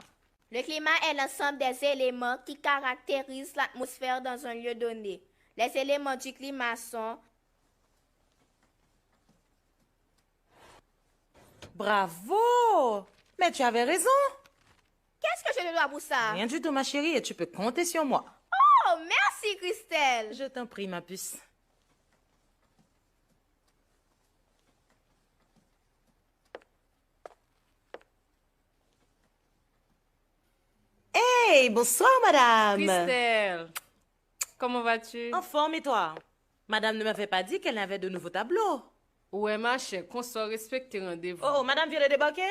Le climat est l'ensemble des éléments qui caractérisent l'atmosphère dans un lieu donné. Les éléments du climat sont... Bravo! Mais tu avais raison. Qu'est-ce que je te dois pour ça? Rien du tout, ma chérie, et tu peux compter sur moi. Oh, merci, Christelle. Je t'en prie, ma puce. Hey, bonsoir, madame. Christelle, comment vas-tu? En forme, et toi? Madame ne m'avait pas dit qu'elle avait de nouveaux tableaux. Ouais, ma chère, qu'on soit respecté rendez-vous. Oh, madame vient de débarquer?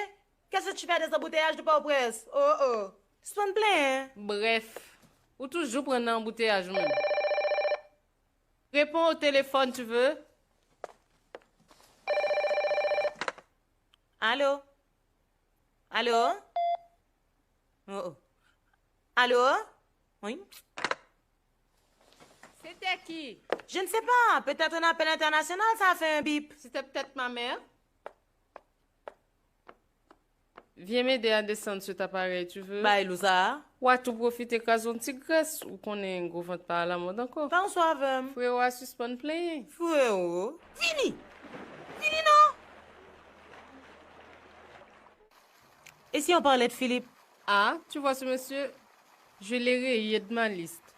Qu'est-ce que tu fais des embouteillages de Port-au-Prince? Oh. C'est pas plein, hein? Bref, ou toujours prendre un embouteillage même. Réponds au téléphone, tu veux? Allô? Allô? Oh. Allô? Oui? C'était qui? Je ne sais pas. Peut-être un appel international, ça a fait un bip. C'était peut-être ma mère. Viens m'aider à descendre cet appareil, tu veux? Bah, Elousa. Ouais, tu profites de une petite graisse ou qu'on est un gros ventre par la mode encore. Pas en soif. Frérot, à suspend playing. Frérot. Fini, non? Et si on parlait de Philippe? Ah, tu vois ce monsieur? Je l'ai rayé de ma liste.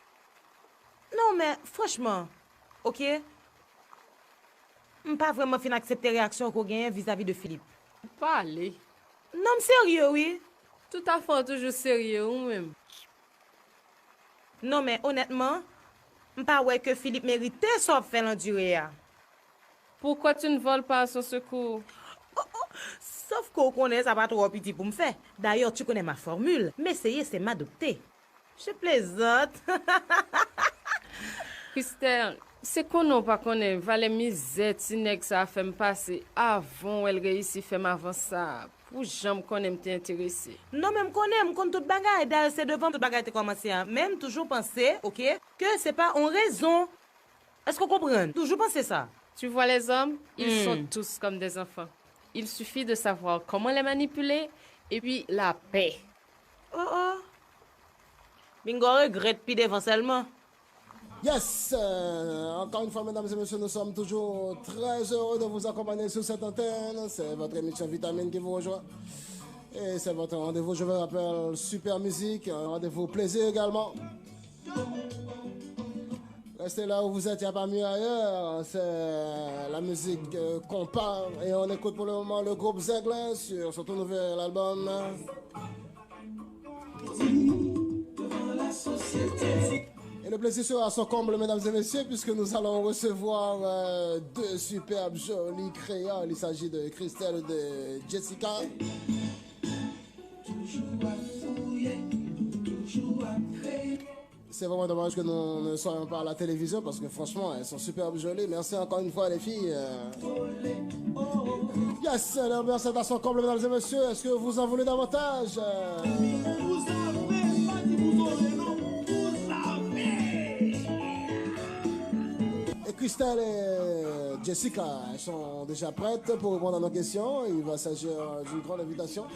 Non, mais franchement, ok? Pas vraiment fin accepter réaction qu'on gagne vis-à-vis de Philippe. Pas aller. Non, mais sérieux, oui. Tout à fait toujours sérieux, ou même. Non, mais honnêtement, pas ouais que Philippe méritait sauf faire l'endurer. Pourquoi tu ne voles pas à son secours? Sauf qu'on connaît ça pas trop petit pour me faire. D'ailleurs, tu connais ma formule. M'essayer, c'est m'adopter. Je plaisante. Christelle, c'est qu'on n'a pas connaît. Valait misère, que ça a fait me passer avant elle réussit faire avant ça. Pour jamais qu'on aime t'intéresser. Non, même qu'on aime, qu'on toute bagaille. D'ailleurs, c'est devant toute bagaille te commencer. Même toujours penser, ok, que c'est pas en raison. Est-ce qu'on comprend? Toujours penser ça. Tu vois les hommes, ils sont tous comme des enfants. Il suffit de savoir comment les manipuler et puis la paix. Oh. Bingo regrette puis devant seulement. Yes! Encore une fois, mesdames et messieurs, nous sommes toujours très heureux de vous accompagner sur cette antenne. C'est votre émission Vitamine qui vous rejoint. Et c'est votre rendez-vous, je vous rappelle, super musique, un rendez-vous plaisir également. Restez là où vous êtes, il n'y a pas mieux ailleurs. C'est la musique qu'on parle. Et on écoute pour le moment le groupe Zeglin sur son tout nouvel album. Et le plaisir sera à son comble, mesdames et messieurs, puisque nous allons recevoir deux superbes jolies créoles. Il s'agit de Christelle et de Jessica. C'est vraiment dommage que nous ne soyons pas à la télévision parce que franchement, elles sont superbes jolies. Merci encore une fois les filles. Yes, l'ambiance est à son comble, mesdames et messieurs. Est-ce que vous en voulez davantage? Et Christelle et Jessica, elles sont déjà prêtes pour répondre à nos questions. Il va s'agir d'une grande invitation.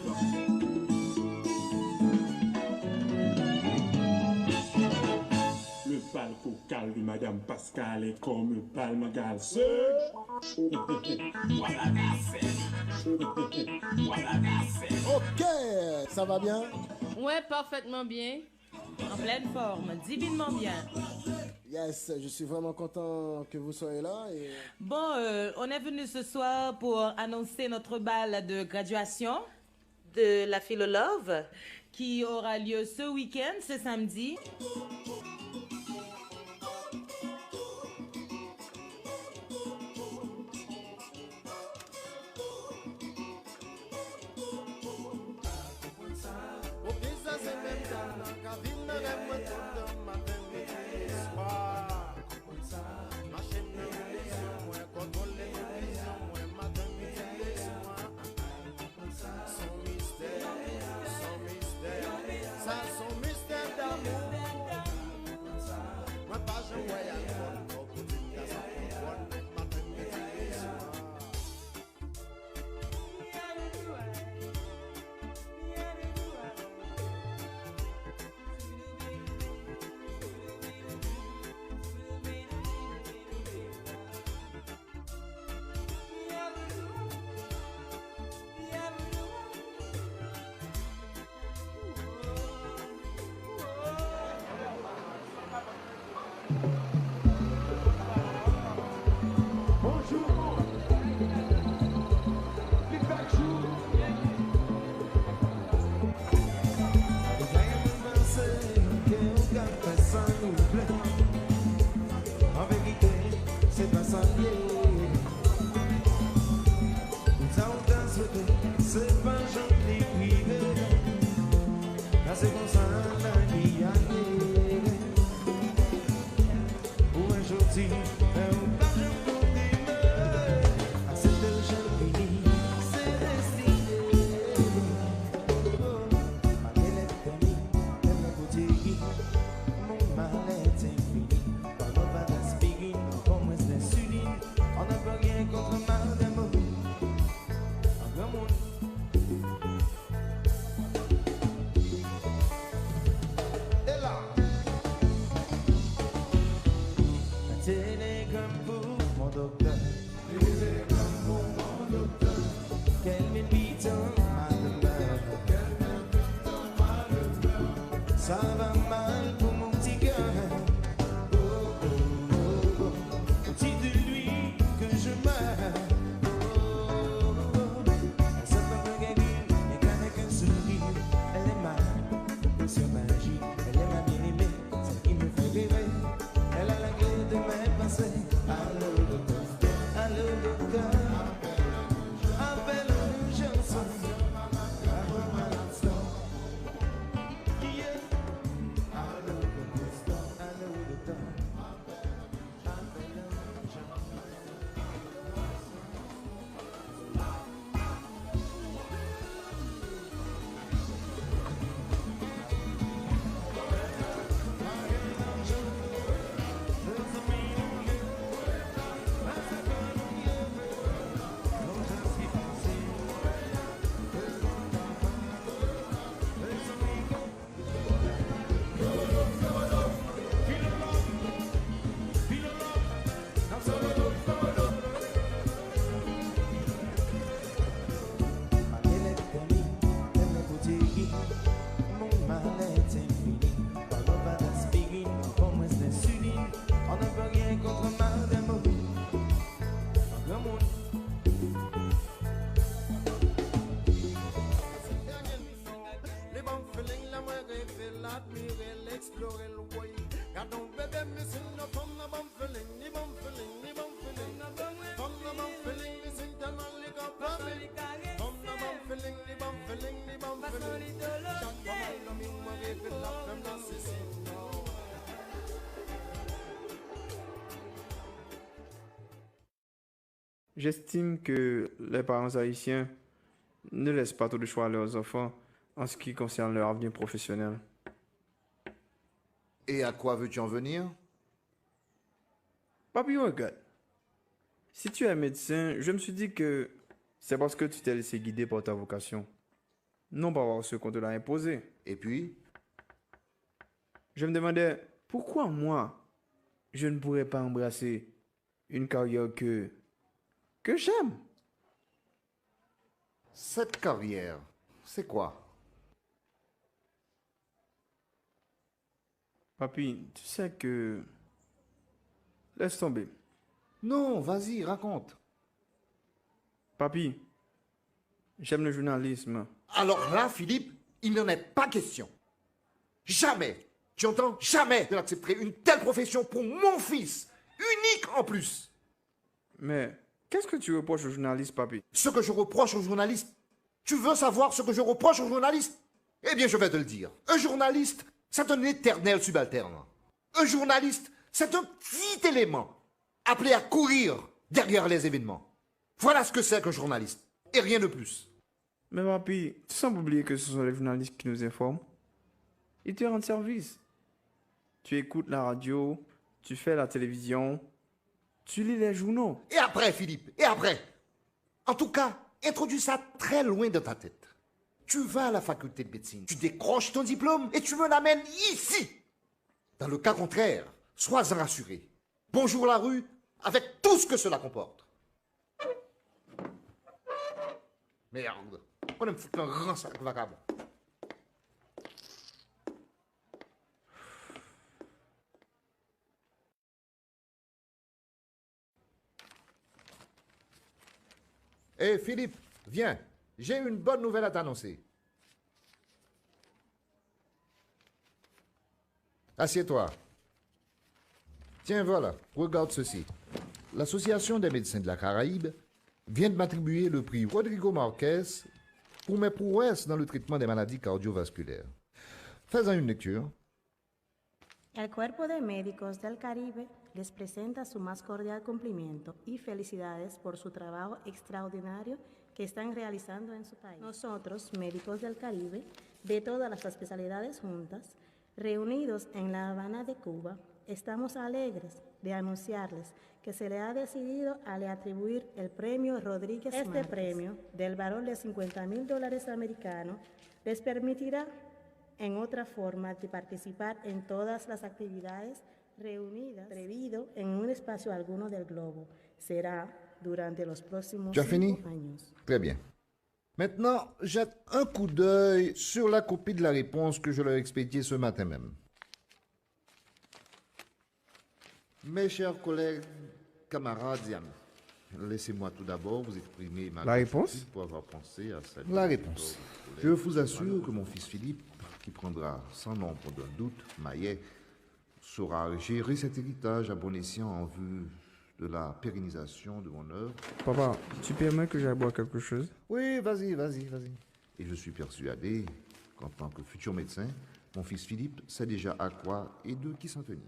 Bal vocal de Madame Pascal est comme un bal magal. Ok, ça va bien? Ouais, parfaitement bien. En pleine forme, divinement bien. Yes, je suis vraiment content que vous soyez là. Et... Bon, on est venu ce soir pour annoncer notre bal de graduation de la Philolove qui aura lieu ce week-end, ce samedi. Télégramme pour mon docteur. Télégramme pour mon docteur. Qu'elle m'invite en ma demeure. Qu'elle m'invite en ma demeure. Ça va mal pour mon petit cœur. Oh, oh, oh, oh. Dis de lui que je meurs. Oh, oh, oh. Elle se fait regarder, mais qu'avec un sourire, elle est mal. Sur magie, elle est ma bien-aimée, celle qui me fait rêver. Elle a la clé de mes pensées. Allô, docteur, allô, docteur. Appelle l'urgence. Allô, malade. Yeah. Allô, docteur, allô, docteur. Appelle l'urgence. J'estime que les parents haïtiens ne laissent pas trop de choix à leurs enfants en ce qui concerne leur avenir professionnel. Et à quoi veux-tu en venir? Papi, regarde. Si tu es médecin, je me suis dit que c'est parce que tu t'es laissé guider par ta vocation, non pas par ce qu'on te l'a imposé. Et puis? Je me demandais pourquoi moi, je ne pourrais pas embrasser une carrière que j'aime. Cette carrière, c'est quoi? Papi, tu sais que... Laisse tomber. Non, vas-y, raconte. Papi, j'aime le journalisme. Alors là, Philippe, il n'en est pas question. Jamais, tu entends, jamais je n'accepterai une telle profession pour mon fils, unique en plus. Mais qu'est-ce que tu reproches aux journalistes, papi? Ce que je reproche aux journalistes? Tu veux savoir ce que je reproche aux journalistes? Eh bien, je vais te le dire. Un journaliste, c'est un éternel subalterne. Un journaliste, c'est un petit élément appelé à courir derrière les événements. Voilà ce que c'est qu'un journaliste, et rien de plus. Mais papi, tu sembles oublier que ce sont les journalistes qui nous informent. Ils te rendent service. Tu écoutes la radio, tu fais la télévision, tu lis les journaux. Et après, Philippe, et après? En tout cas, introduis ça très loin de ta tête. Tu vas à la faculté de médecine, tu décroches ton diplôme et tu me l'amènes ici. Dans le cas contraire, sois-en rassuré. Bonjour la rue, avec tout ce que cela comporte. Merde, on me fout un grand sac vagabond. Hé Philippe, viens, j'ai une bonne nouvelle à t'annoncer. Assieds-toi. Tiens, voilà, regarde ceci. L'Association des médecins de la Caraïbe vient de m'attribuer le prix Rodrigo Marquez pour mes prouesses dans le traitement des maladies cardiovasculaires. Fais-en une lecture. El Cuerpo de Médicos del Caribe les presenta su más cordial cumplimiento y felicidades por su trabajo extraordinario que están realizando en su país. Nosotros, médicos del Caribe, de todas las especialidades juntas, reunidos en La Habana de Cuba, estamos alegres de anunciarles que se le ha decidido a le atribuir el premio Rodríguez Márquez. Este premio, del valor de $50,000 americanos, les permitirá en otra forma de participar en todas las actividades reunidas, atrevido en un espacio alguno del globo. Será durante los próximos Tu as fini? 5 años. Très bien. Maintenant, jette un coup d'œil sur la copie de la réponse que je leur ai expédiée ce matin même. Mes chers collègues, camarades et amis, laissez-moi tout d'abord vous exprimer ma La réponse? gratitude pour avoir pensé à cette... La réponse. Je vous assure que mon fils Philippe, qui prendra sans nombre d'un doute Maillet, saura gérer cet héritage à bon escient en vue de la pérennisation de mon œuvre. Papa, tu permets que j'aille boire quelque chose? Oui, vas-y. Et je suis persuadé qu'en tant que futur médecin, mon fils Philippe sait déjà à quoi et de qui s'en tenir.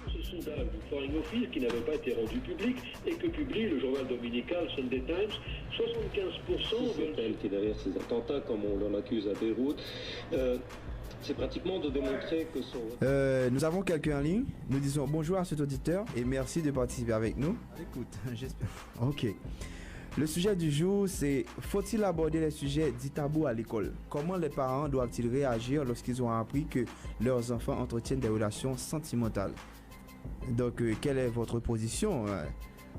Ce sondage du Foreign Office qui n'avait pas été rendu public et que publie le journal dominical Sunday Times, 75% veulent... Elle qui est derrière ces attentats, comme on l'en accuse à Beyrouth, c'est pratiquement de démontrer que son... Nous avons quelqu'un en ligne. Nous disons bonjour à cet auditeur et merci de participer avec nous. Écoute, j'espère... Ok. Le sujet du jour, c'est faut-il aborder les sujets dits tabous à l'école? Comment les parents doivent-ils réagir lorsqu'ils ont appris que leurs enfants entretiennent des relations sentimentales? Donc, quelle est votre position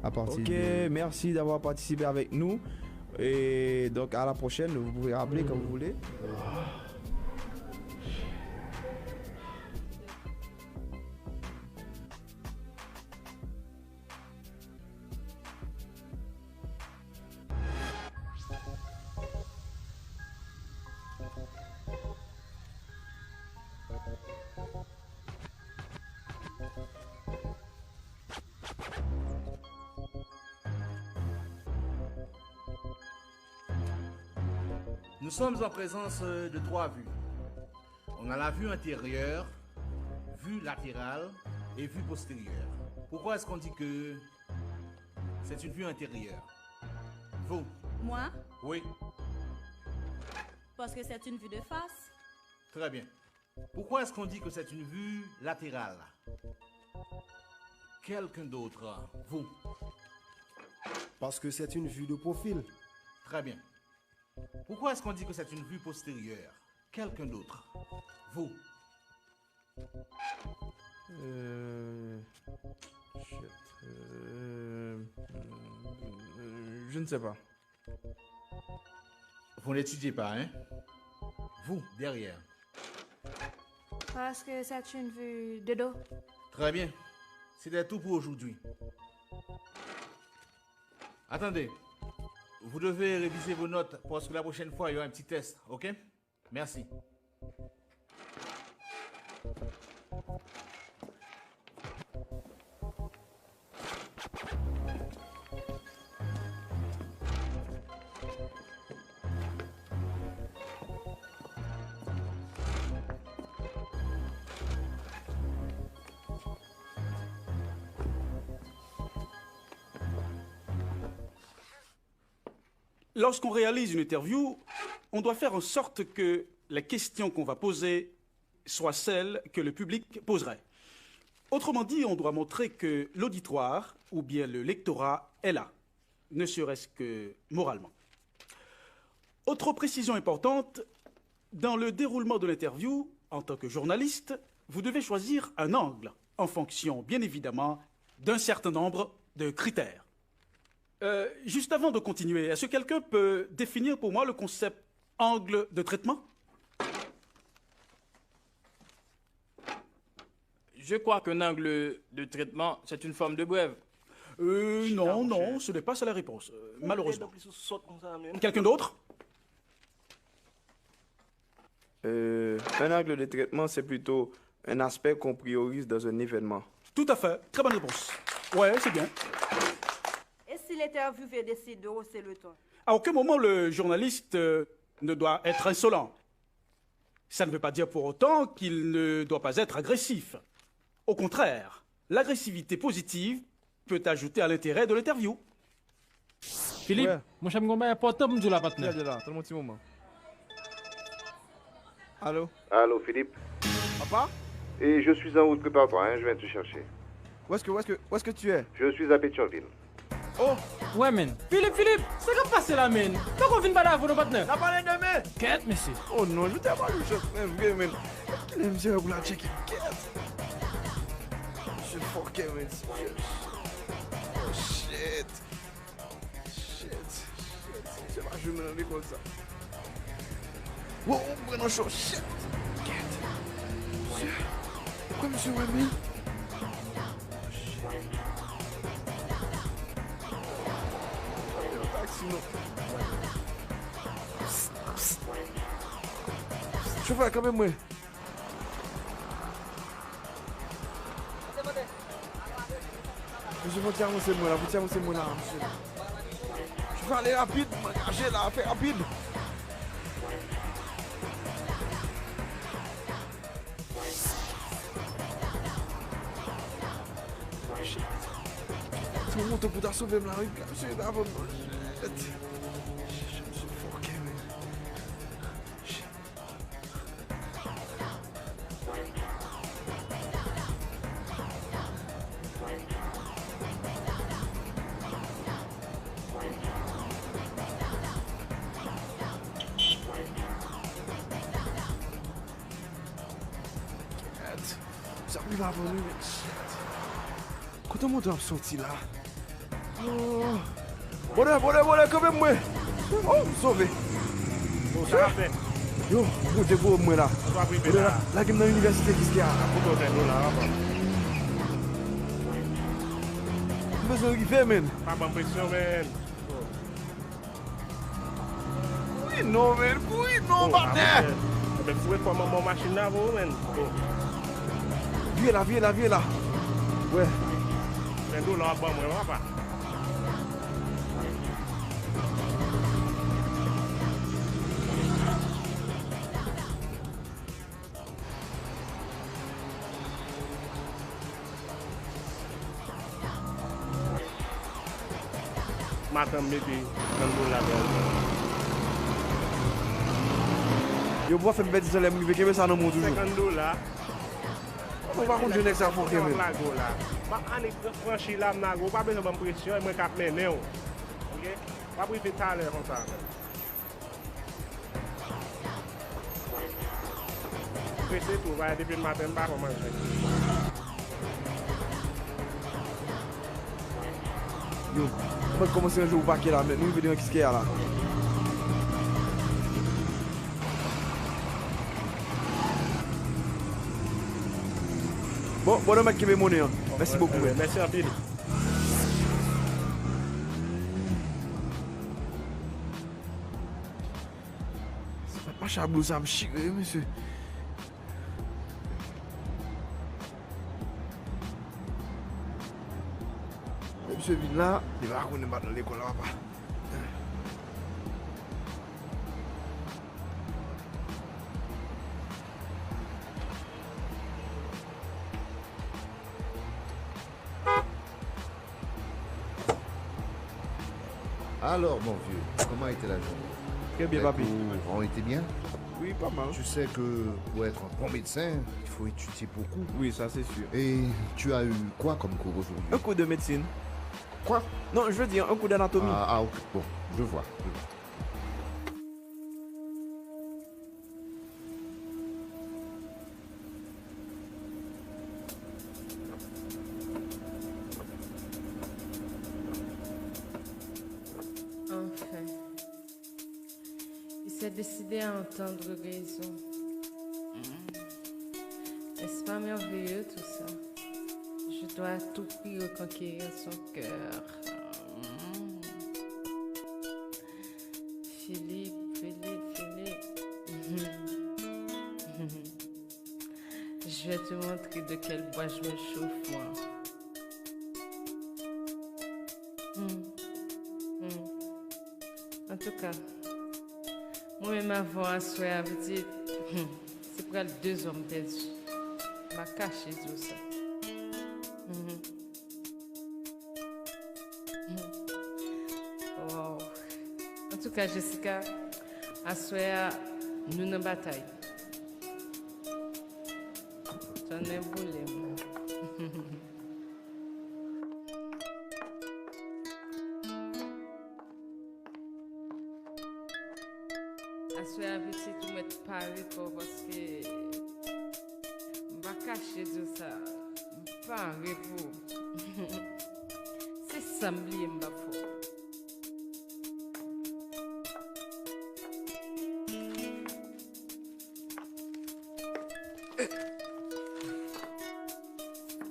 à partir de... Merci d'avoir participé avec nous. Et donc, à la prochaine, vous pouvez rappeler quand vous voulez. Nous sommes en présence de 3 vues. On a la vue intérieure, vue latérale et vue postérieure. Pourquoi est-ce qu'on dit que c'est une vue intérieure? Vous? Moi? Oui. Parce que c'est une vue de face. Très bien. Pourquoi est-ce qu'on dit que c'est une vue latérale? Quelqu'un d'autre? Vous? Parce que c'est une vue de profil. Très bien. Pourquoi est-ce qu'on dit que c'est une vue postérieure? Quelqu'un d'autre? Vous? Je ne sais pas. Vous n'étudiez pas, hein? Vous, derrière. Parce que c'est une vue de dos. Très bien. C'était tout pour aujourd'hui. Attendez. Vous devez réviser vos notes parce que la prochaine fois, il y aura un petit test, ok? Merci. Lorsqu'on réalise une interview, on doit faire en sorte que les questions qu'on va poser soient celles que le public poserait. Autrement dit, on doit montrer que l'auditoire ou bien le lectorat est là, ne serait-ce que moralement. Autre précision importante, dans le déroulement de l'interview, en tant que journaliste, vous devez choisir un angle en fonction, bien évidemment, d'un certain nombre de critères. Juste avant de continuer, est-ce que quelqu'un peut définir pour moi le concept angle de traitement? Je crois qu'un angle de traitement, c'est une forme de brève. Non, ce n'est pas ça la réponse, malheureusement. Quelqu'un d'autre? Un angle de traitement, c'est plutôt un aspect qu'on priorise dans un événement. Tout à fait, très bonne réponse. Ouais, c'est bien. Et si l'interviewé décide de hausser le ton? À aucun moment le journaliste ne doit être insolent. Ça ne veut pas dire pour autant qu'il ne doit pas être agressif. Au contraire, l'agressivité positive peut ajouter à l'intérêt de l'interview. Philippe, moi je me important pour la partenaire. Donne-moi un petit moment. Allô? Allô, Philippe? Papa? Et je suis en route, prépare-toi, hein, je viens te chercher. Où est-ce que tu es? Je suis à Pétionville. Oh! Ouais, men. Philippe, c'est comme passer la, men. Pas qu'on vienne pas là, nos partenaires. T'as parlé de moi? Quête, monsieur. Oh non, je t'ai pas lu chose, men. Qu'il aime dire pour la checker. Je fuck, men. Oh shit. C'est pas je me rends comme ça. Wow, prenons chaud. Shit. Monsieur. Pourquoi monsieur Wemmy? Chauffeur, quand même, moi. Monsieur, vous tirez moi là, monsieur. Je vais aller rapide, m'engager là, faire rapide. C'est mon moto pour sauver la rue, monsieur, là, avant. Il va venir, mais quand on monte sorti là. Oh. Voilà, quand même, moi. Oh, sauvé. Bon, ça va faire. Yo, vous êtes beau, moi là. Là, je suis dans l'université, qu'est-ce qu'il y a? Je besoin de faire, man. Pas bonne pression, man. Oui, non, partenaire. Mais vous pouvez prendre mon machine là, vous, man. Viens là. Ouais. Mais nous, là, bon, moi, on va pas. Matin, bébé, quand nous la Yo, bois fait bête, je vais me ça dans mon toujours. 50 $. On va continuer avec ça pour que même. Pas franchi là, pas besoin de pression, moi cap mener. OK? Pas briser tout à l'heure comme ça. Pressé tout, va depuis le matin pas pour manger. Yo, on va commencer un jour au parquet là, mais nous venons qu'est-ce qu'il y a là. Bon, mec qui m'a monnaie. Merci beaucoup. Merci à Philippe. C'est pas chablou, ça me chie, monsieur. Monsieur vient là, il va raconter dans l'école là-bas. Alors, mon vieux, comment était la journée? Très bien, papi. On était bien? Oui, pas mal. Tu sais que pour être un bon médecin, il faut étudier beaucoup. Oui, ça c'est sûr. Et tu as eu quoi comme cours aujourd'hui? Un cours de médecine. Quoi? Non, je veux dire un cours d'anatomie. Ah, ok. Bon, je vois. Enfin, il s'est décidé à entendre raison. N'est-ce pas merveilleux tout ça? Je dois à tout prix reconquérir son cœur. Philippe. Je vais te montrer de quel bois je me chauffe, moi. En tout cas, moi-même avant à souhait, dit, c'est pour les 2 hommes perdus. Je vais cacher tout ça. Wow. En tout cas, Jessica, à souhait, nous nous bataille. J'en ai voulu, moi. Aswe apeti tout mettre paré pour parce que m'a caché tout ça. Paré pour. C'est semblé m'a fort.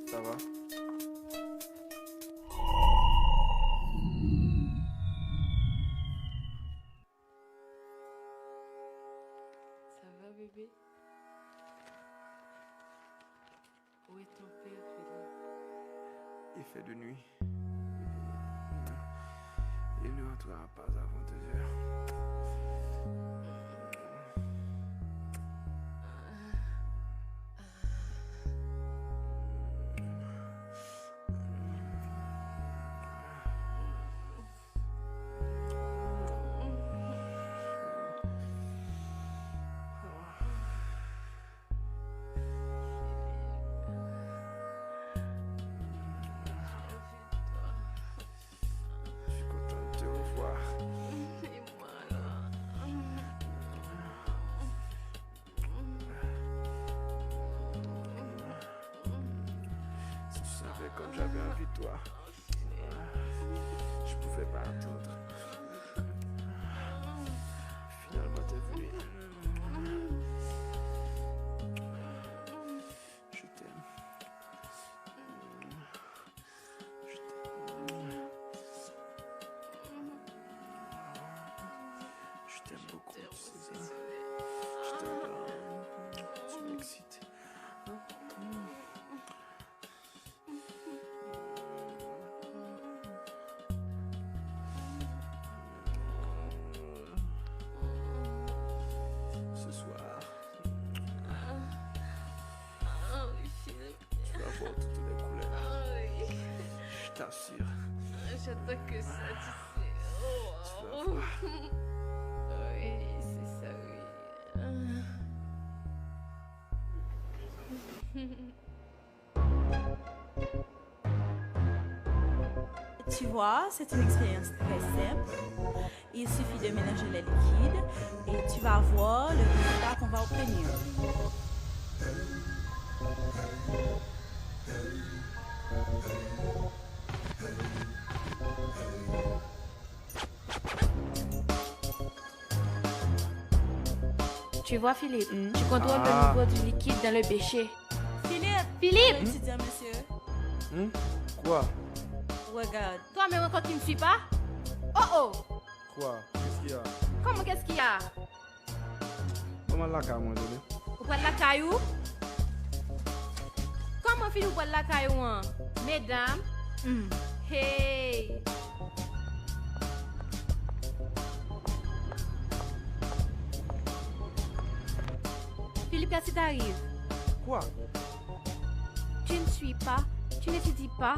Ça va? Ça va bébé? Où est ton père, Philippe? Il fait de nuit. Il ne rentrera pas avant 2 heures. Comme j'avais envie de toi, je pouvais pas attendre. Finalement, t'es venu. Je t'aime. Je t'aime. Je t'aime beaucoup, tu sais ça. Je t'adore. Tu m'excites. J'attends que ça, tu sais. Oh. Oui, c'est ça, oui. Tu vois, c'est une expérience très simple. Il suffit de mélanger les liquides et tu vas voir le résultat qu'on va obtenir. Tu vois, Philippe, tu contrôles le niveau du liquide dans le péché. Philippe! Tu dis, monsieur? Quoi? Regarde. Toi-même, quand tu ne me suis pas? Oh! Quoi? Qu'est-ce qu'il y a? Comment qu'est-ce qu'il y a? Comment la caille, moi, donné? Vous prenez la caillou? Comment Philippe vous prenez la caillou, hein? Mesdames? Hey! Philippe, qu'est-ce qui t'arrive? Quoi? Tu ne suis pas, tu n'étudies pas.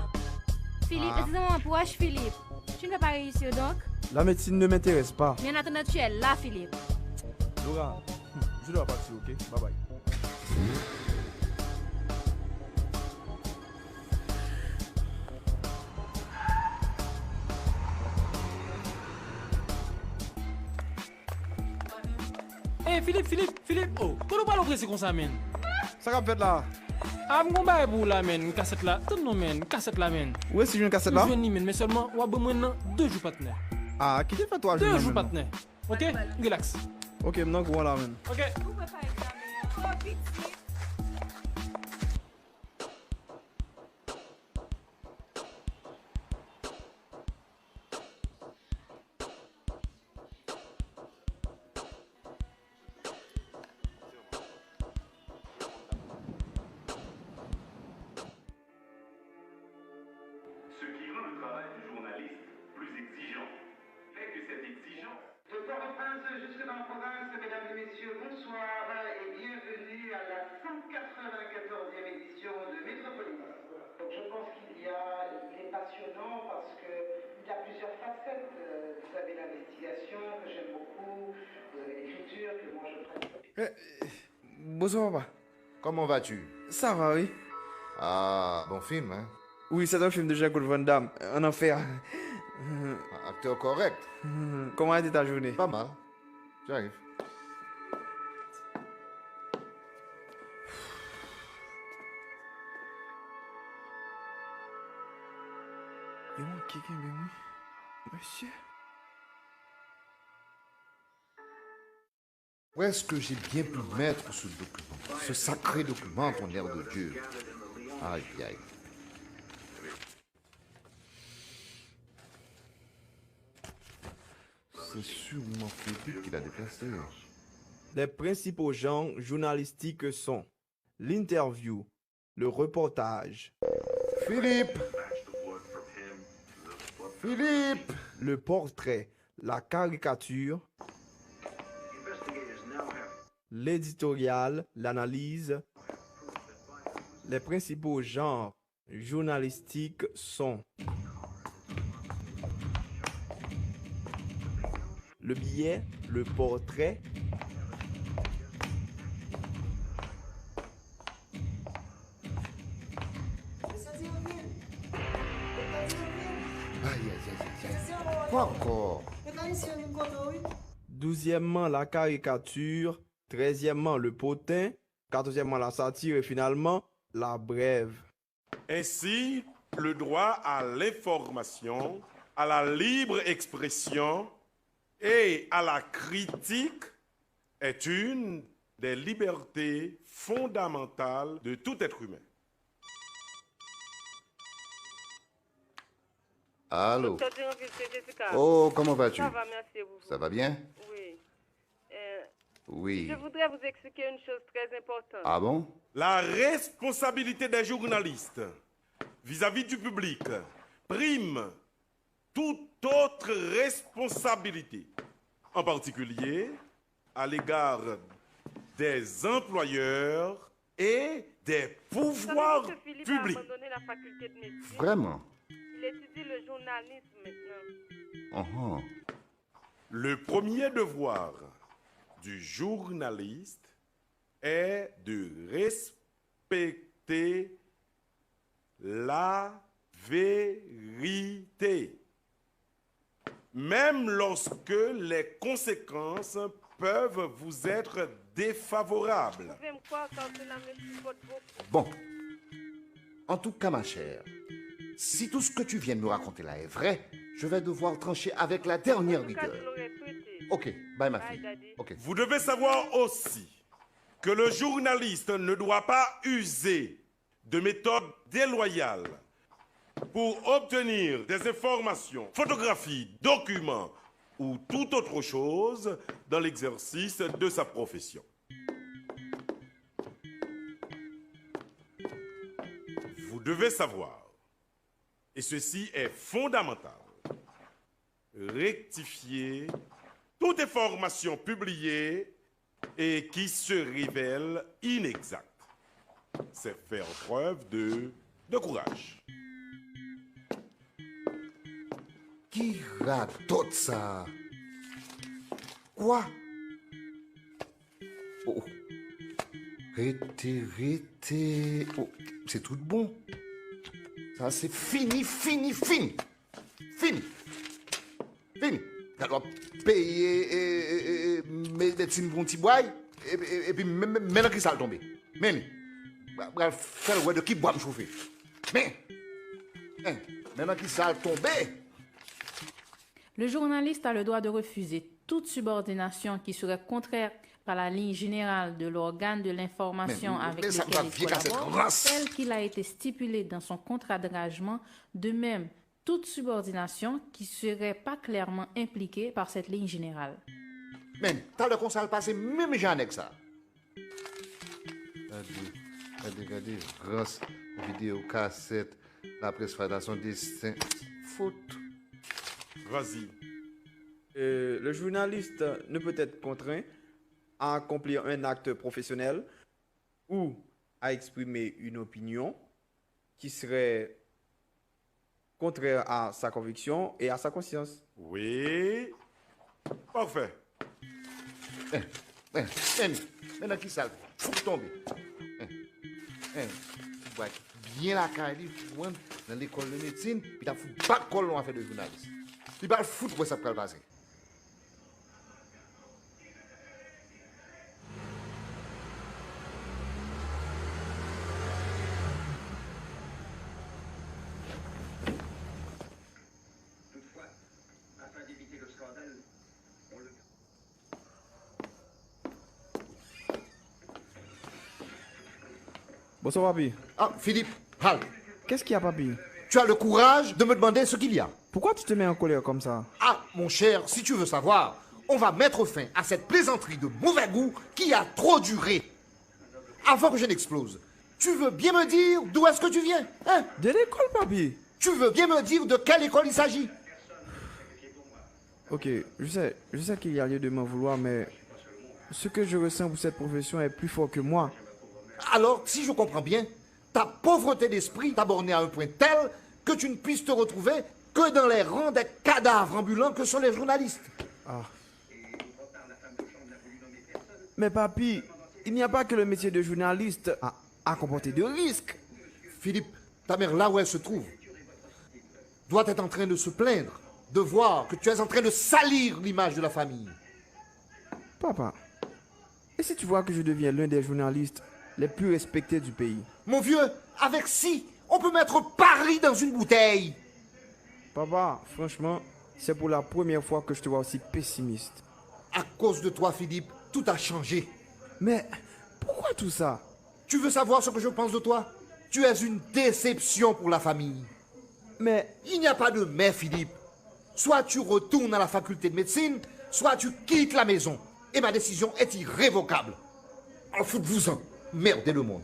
Philippe, excusez-moi, pourquoi Philippe? Tu ne vas pas réussir donc? La médecine ne m'intéresse pas. Mais en attendant, tu es là, Philippe. Laura, je dois partir, ok? Bye bye. Hey, Philippe, oh, pourquoi pas l'oppresser comme ça, men? Ça qu'a fait là? Ah, mon bail pour la men, cassette là. Tout non, men, cassette là, men. Où est-ce que j'ai une cassette là? Je viens ni, men, mais seulement, on a besoin 2 jours partenaire. Ah, qui t'a fait toi? 2 jours partenaire. Ok? Relax. Ok, maintenant, go là, men. Ok. Ce qui rend le travail du journaliste plus exigeant fait que cette exigence... De Port-au-Prince jusque dans la province, mesdames et messieurs, bonsoir et bienvenue à la 194e édition de Métropolis. Donc je pense qu'il est passionnant parce qu'il a plusieurs facettes. Vous avez l'investigation que j'aime beaucoup, vous avez l'écriture que moi je pratique. Bonsoir, papa. Comment vas-tu? Ça va, oui. Ah, bon film, hein? Oui, c'est un film de Jean-Claude Van Damme, un enfer. Acteur correct. Comment a été ta journée? Pas mal. J'arrive. Quelqu'un, ben oui. Monsieur. Où est-ce que j'ai bien pu mettre ce document, ce sacré document, ton air de Dieu? Aïe, aïe. C'est sûrement Philippe qui l'a déplacé. Les principaux genres journalistiques sont l'interview, le reportage, Philippe, le portrait, la caricature, l'éditorial, l'analyse. Les principaux genres journalistiques sont le billet, le portrait, Quoi encore? 12e la caricature, 13e le potin, 14e la satire et finalement la brève. Ainsi, le droit à l'information, à la libre expression et à la critique est une des libertés fondamentales de tout être humain. Allô? Docteur Dionville, c'est Jessica. Oh, comment vas-tu? Ça va, merci vous. Ça va bien? Oui. Oui. Je voudrais vous expliquer une chose très importante. Ah bon? La responsabilité des journalistes vis-à-vis du public prime toute autre responsabilité, en particulier à l'égard des employeurs et des pouvoirs Vous savez que Philippe publics. a abandonné la faculté de médecine. Vraiment? Il étudie le journalisme maintenant. Le premier devoir du journaliste est de respecter la vérité, même lorsque les conséquences peuvent vous être défavorables. Vous pouvez me croire quand cela me supporte beaucoup. Bon. En tout cas, ma chère, si tout ce que tu viens de me raconter là est vrai, je vais devoir trancher avec la dernière En tout cas, rigueur. je l'aurais souhaité. Ok, bye ma Bye, fille. Daddy. Ok. Vous devez savoir aussi que le journaliste ne doit pas user de méthodes déloyales pour obtenir des informations, photographies, documents ou toute autre chose dans l'exercice de sa profession. Vous devez savoir, et ceci est fondamental, rectifier toute information publiée et qui se révèle inexacte. C'est faire preuve de courage. Qui radote ça? Quoi? Oh. Rété. Oh, c'est tout bon. Ça, c'est fini. Fini. Elle doit payer médecine pour un petit boy, et puis maintenant qui ça le tomber. Mais, faire le ouais de qui boit me chauffer. Mais, maintenant qui ça le tomber. Le journaliste a le droit de refuser toute subordination qui serait contraire à la ligne générale de l'organe de l'information avec lequel il collabore, tel qu'il a été stipulé dans son contrat d'engagement. De même, toute subordination qui ne serait pas clairement impliquée par cette ligne générale. Mais, t'as le conseil passé, même j'en ai que ça. Regardez, grâce, vidéo, cassette, la présentation dessin, photo. Vas-y. Le journaliste ne peut être contraint à accomplir un acte professionnel ou à exprimer une opinion qui serait contraire à sa conviction et à sa conscience. Oui. Parfait. Maintenant qui ça faut tomber. Tu vois bien la carrière dans l'école de médecine, puis t'as foutu pas de colon à faire de journaliste. Tu vas le foutre pour ça peut le passer. Bonsoir, papi. Ah, Philippe, halt. Qu'est-ce qu'il y a, papi? Tu as le courage de me demander ce qu'il y a. Pourquoi tu te mets en colère comme ça? Ah, mon cher, si tu veux savoir, on va mettre fin à cette plaisanterie de mauvais goût qui a trop duré. Avant que je n'explose, tu veux bien me dire d'où est-ce que tu viens, hein? De l'école, papi. Tu veux bien me dire de quelle école il s'agit? Ok, je sais qu'il y a lieu de m'en vouloir, mais ce que je ressens pour cette profession est plus fort que moi. Alors, si je comprends bien, ta pauvreté d'esprit t'a borné à un point tel que tu ne puisses te retrouver que dans les rangs des cadavres ambulants que sont les journalistes. Ah. Mais papi, il n'y a pas que le métier de journaliste à comporter de risques. Philippe, ta mère, là où elle se trouve, doit être en train de se plaindre, de voir que tu es en train de salir l'image de la famille. Papa, et si tu vois que je deviens l'un des journalistes les plus respectés du pays? Mon vieux, avec si, on peut mettre Paris dans une bouteille. Papa, franchement, c'est pour la première fois que je te vois aussi pessimiste. À cause de toi, Philippe, tout a changé. Mais pourquoi tout ça? Tu veux savoir ce que je pense de toi? Tu es une déception pour la famille. Mais il n'y a pas de mais, Philippe. Soit tu retournes à la faculté de médecine, soit tu quittes la maison. Et ma décision est irrévocable. Alors foutez-vous-en. Merdez le monde.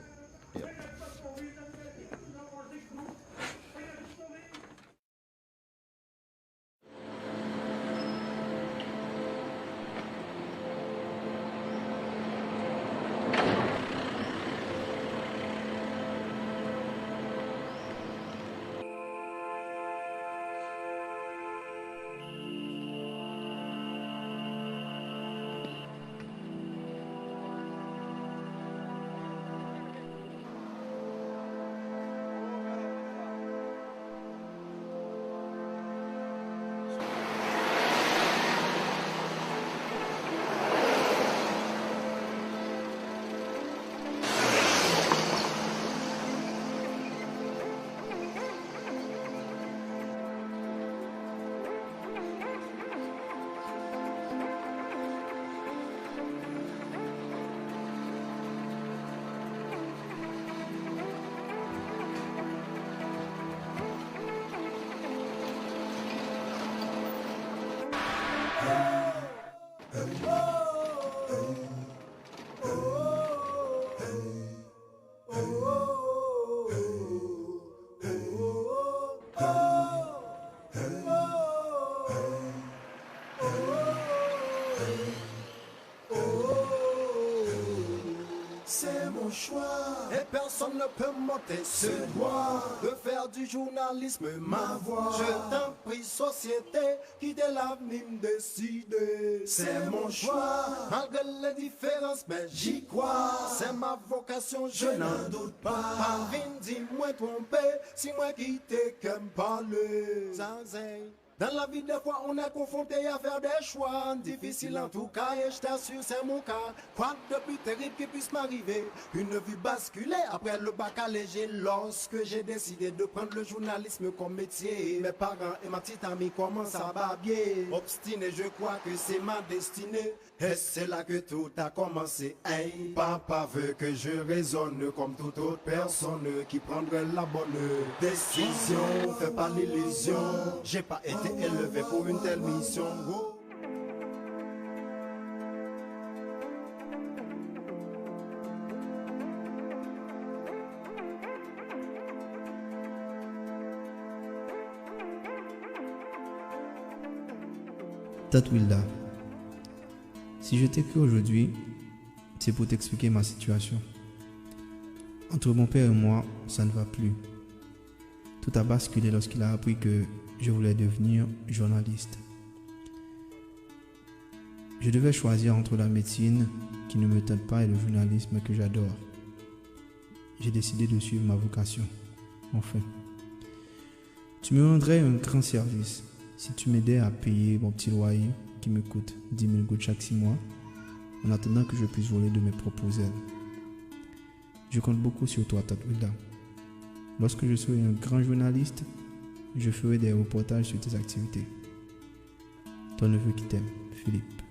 C'est mon choix et personne ne peut m'ôter ce droit de faire du journalisme ma voix. Je t'en prie, société, quittez l'avenir décidé. C'est mon choix, malgré les différences, mais j'y crois. C'est ma vocation, je n'en doute pas. Parvin, dis-moi trompé, si moi quitter qu'aime parler. Dans la vie, des fois, on est confronté à faire des choix difficiles en tout cas, et je t'assure, c'est mon cas. Quoi de plus terrible qui puisse m'arriver? Une vie basculée après le bac allégé, lorsque j'ai décidé de prendre le journalisme comme métier. Mes parents et ma petite amie commencent à babiller. Obstiné, je crois que c'est ma destinée. Et c'est là que tout a commencé. Hey, papa veut que je raisonne comme toute autre personne qui prendrait la bonne décision. Fais pas l'illusion, j'ai pas été élevé pour une telle mission. Oh. Tante Wilda, si je t'écris aujourd'hui, c'est pour t'expliquer ma situation. Entre mon père et moi, ça ne va plus. Tout a basculé lorsqu'il a appris que je voulais devenir journaliste. Je devais choisir entre la médecine, qui ne me tente pas, et le journalisme que j'adore. J'ai décidé de suivre ma vocation. Enfin, tu me rendrais un grand service si tu m'aidais à payer mon petit loyer qui me coûte 10 000 gouttes chaque 6 mois, en attendant que je puisse voler de mes propres ailes. Je compte beaucoup sur toi, Tante Wilda. Lorsque je serai un grand journaliste, je ferai des reportages sur tes activités. Ton neveu qui t'aime, Philippe.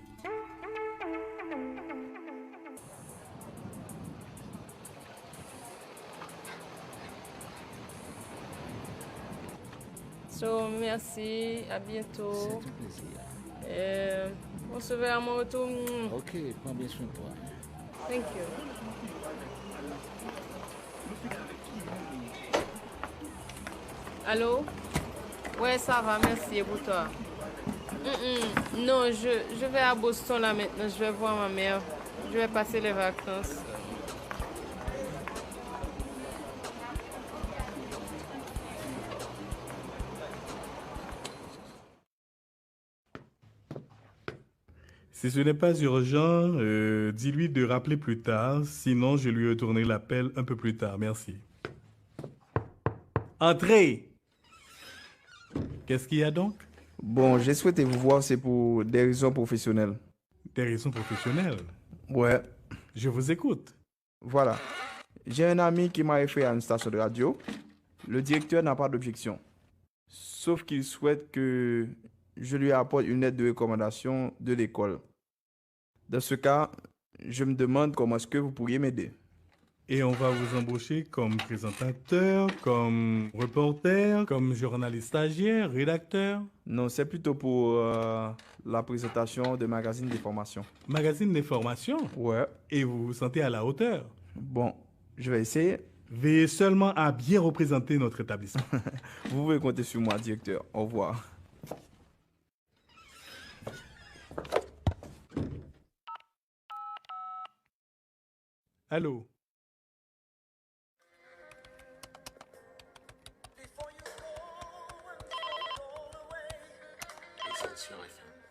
So, merci, à bientôt. C'est un plaisir. On se verra à mon retour. Ok, prends bien soin de toi. Thank you. Allô? Ouais, ça va, merci, et pour toi? Non, je vais à Boston là maintenant, je vais voir ma mère. Je vais passer les vacances. Si ce n'est pas urgent, dis-lui de rappeler plus tard, sinon je lui retournerai l'appel un peu plus tard. Merci. Entrez! Qu'est-ce qu'il y a donc? Bon, j'ai souhaité vous voir, c'est pour des raisons professionnelles. Des raisons professionnelles? Ouais. Je vous écoute. Voilà. J'ai un ami qui m'a référé à une station de radio. Le directeur n'a pas d'objection. Sauf qu'il souhaite que je lui apporte une lettre de recommandation de l'école. Dans ce cas, je me demande comment est-ce que vous pourriez m'aider. Et on va vous embaucher comme présentateur, comme reporter, comme journaliste stagiaire, rédacteur? Non, c'est plutôt pour la présentation de magazine d'information. Magazine d'information? Ouais. Et vous vous sentez à la hauteur? Bon, je vais essayer. Veillez seulement à bien représenter notre établissement. Vous pouvez compter sur moi, directeur. Au revoir. Allô?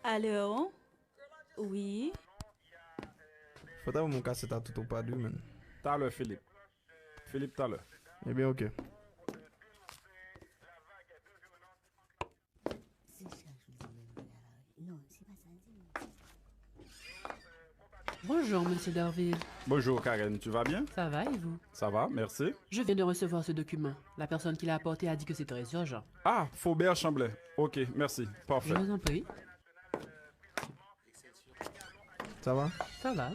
Allô? Oui? Faut avoir mon cassette à tout au pas du, man. T'as l'heure, Philippe. Philippe, t'as l'heure. Eh bien, ok. Bonjour, monsieur Derville. Bonjour, Karen. Tu vas bien? Ça va et vous? Ça va, merci. Je viens de recevoir ce document. La personne qui l'a apporté a dit que c'est très urgent. Ah, Faubert Chamblet. Ok, merci. Parfait. Je vous en prie. Ça va? Ça va.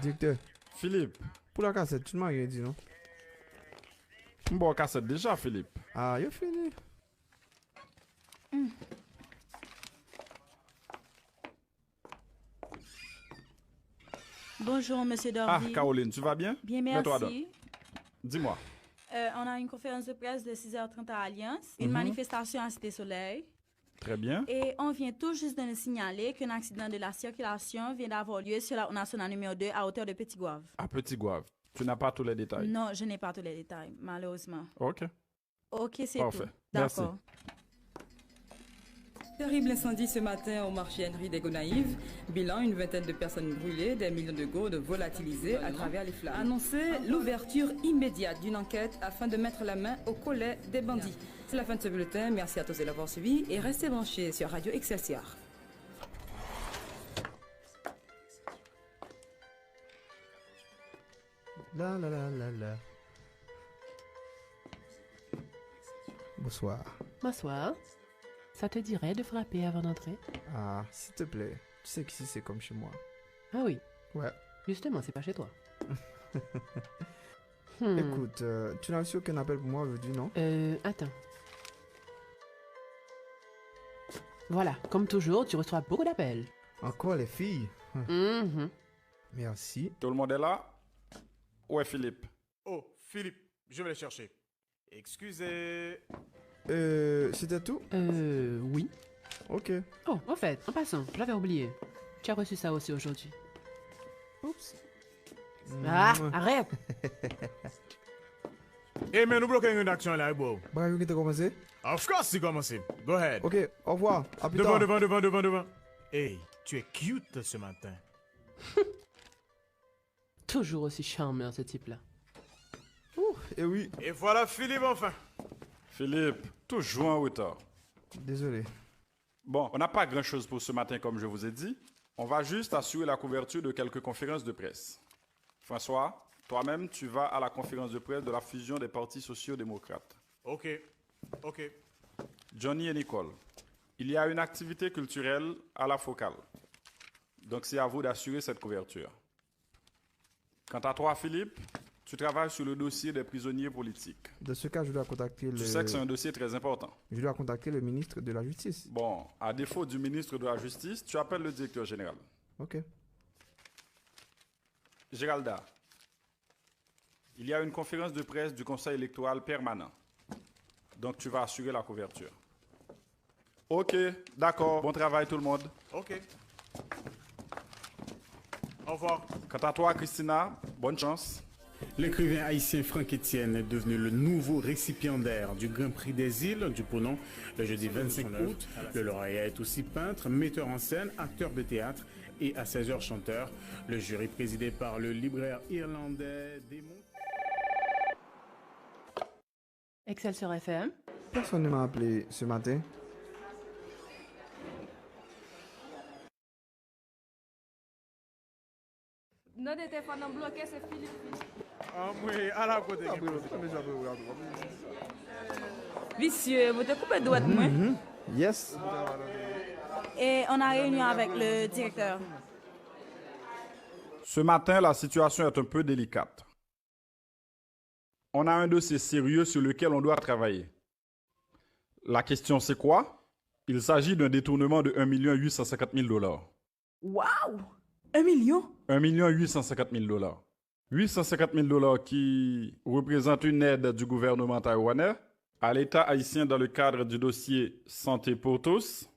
Directeur. Philippe. Pour la cassette, tu ne m'as rien dit, non? Bon, cassette déjà, Philippe. Ah, il a fini. Bonjour, monsieur Ah, Derville. Caroline, tu vas bien? Bien, Mets-toi merci. Dis-moi. On a une conférence de presse de 6h30 à Alliance, une manifestation à Cité Soleil. Très bien. Et on vient tout juste de nous signaler qu'un accident de la circulation vient d'avoir lieu sur la route nationale numéro 2 à hauteur de Petit Gouave. À Petit Gouave. Tu n'as pas tous les détails? Non, je n'ai pas tous les détails, malheureusement. Ok. Ok, c'est Parfait. tout. Merci. D'accord. Terrible incendie ce matin au marché Henri des Gonaïves. Bilan, une vingtaine de personnes brûlées, des millions de gourdes volatilisées à travers les flammes. Annoncer l'ouverture immédiate d'une enquête afin de mettre la main au collet des bandits. C'est la fin de ce bulletin. Merci à tous de l'avoir suivi et restez branchés sur Radio Excelsior. La la la la la. Bonsoir. Bonsoir. Ça te dirait de frapper avant d'entrer? Ah, s'il te plaît. Tu sais qu'ici c'est comme chez moi. Ah oui? Ouais. Justement, c'est pas chez toi. Écoute, tu n'as reçu aucun appel pour moi aujourd'hui, non? Attends. Voilà, comme toujours, tu reçois beaucoup d'appels. Encore les filles? Merci. Tout le monde est là? Ouais, Philippe. Oh, Philippe, je vais le chercher. Excusez. C'était tout? Oui. Ok. Oh, en fait, en passant, j'avais oublié. Tu as reçu ça aussi aujourd'hui. Oups. Ah, arrête! Eh, mais nous bloquons une action là, bro. Bah, vous qui t'as commencé? Of course, c'est commencé. Go ahead. Ok, au revoir. À plus tard. Devant. Hey, tu es cute ce matin. Toujours aussi charmant, ce type-là. Et oui. Et voilà Philippe enfin. Philippe, toujours en retard. Désolé. Bon, on n'a pas grand-chose pour ce matin, comme je vous ai dit. On va juste assurer la couverture de quelques conférences de presse. François, toi-même, tu vas à la conférence de presse de la fusion des partis sociaux-démocrates. Ok. Johnny et Nicole, il y a une activité culturelle à la Focale. Donc, c'est à vous d'assurer cette couverture. Quant à toi, Philippe, Tu travailles sur le dossier des prisonniers politiques. Dans ce cas, je dois contacter le... Tu sais que c'est un dossier très important. Je dois contacter le ministre de la Justice. Bon, à défaut du ministre de la Justice, tu appelles le directeur général. Ok. Géralda, il y a une conférence de presse du Conseil électoral permanent. Donc, tu vas assurer la couverture. Ok, d'accord. Bon travail, tout le monde. Ok. Au revoir. Quant à toi, Christina, bonne chance. L'écrivain haïtien Franck Etienne est devenu le nouveau récipiendaire du Grand Prix des Îles du Ponant le jeudi 25 août. Le lauréat est aussi peintre, metteur en scène, acteur de théâtre et à 16h chanteur. Le jury présidé par le libraire irlandais Démon. Excelsior FM. Personne ne m'a appelé ce matin. Notre téléphone est bloqué, c'est Philippe. Ah oui, à la côté. Vicieux, vous te coupez droite, moi. Yes. Et on a réunion avec le directeur. Ce matin, la situation est un peu délicate. On a un dossier sérieux sur lequel on doit travailler. La question, c'est quoi? Il s'agit d'un détournement de 1 850 000 $. Waouh! 1 million? 1 850 000 $. 850 000 $ qui représentent une aide du gouvernement taïwanais à l'État haïtien dans le cadre du dossier Santé pour tous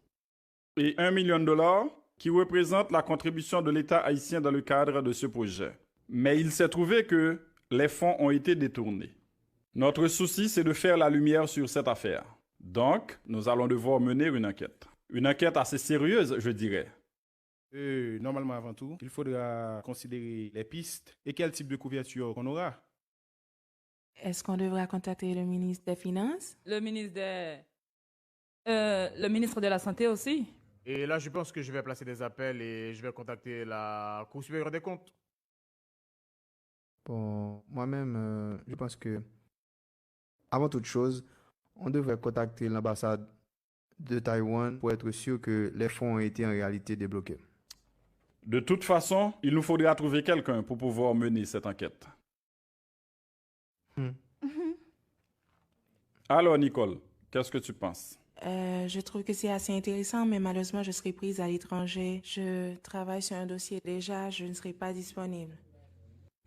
et 1 million de $ qui représente la contribution de l'État haïtien dans le cadre de ce projet. Mais il s'est trouvé que les fonds ont été détournés. Notre souci, c'est de faire la lumière sur cette affaire. Donc, nous allons devoir mener une enquête. Une enquête assez sérieuse, je dirais. Normalement, avant tout, il faudra considérer les pistes et quel type de couverture qu'on aura. Est-ce qu'on devra contacter le ministre des Finances? Le ministre de la Santé aussi. Et là, je pense que je vais placer des appels et je vais contacter la Cour supérieure des comptes. Bon, moi-même, je pense que, avant toute chose, on devrait contacter l'ambassade de Taïwan pour être sûr que les fonds ont été en réalité débloqués. De toute façon, il nous faudra trouver quelqu'un pour pouvoir mener cette enquête. Alors, Nicole, qu'est-ce que tu penses? Je trouve que c'est assez intéressant, mais malheureusement, je serai prise à l'étranger. Je travaille sur un dossier déjà, je ne serai pas disponible.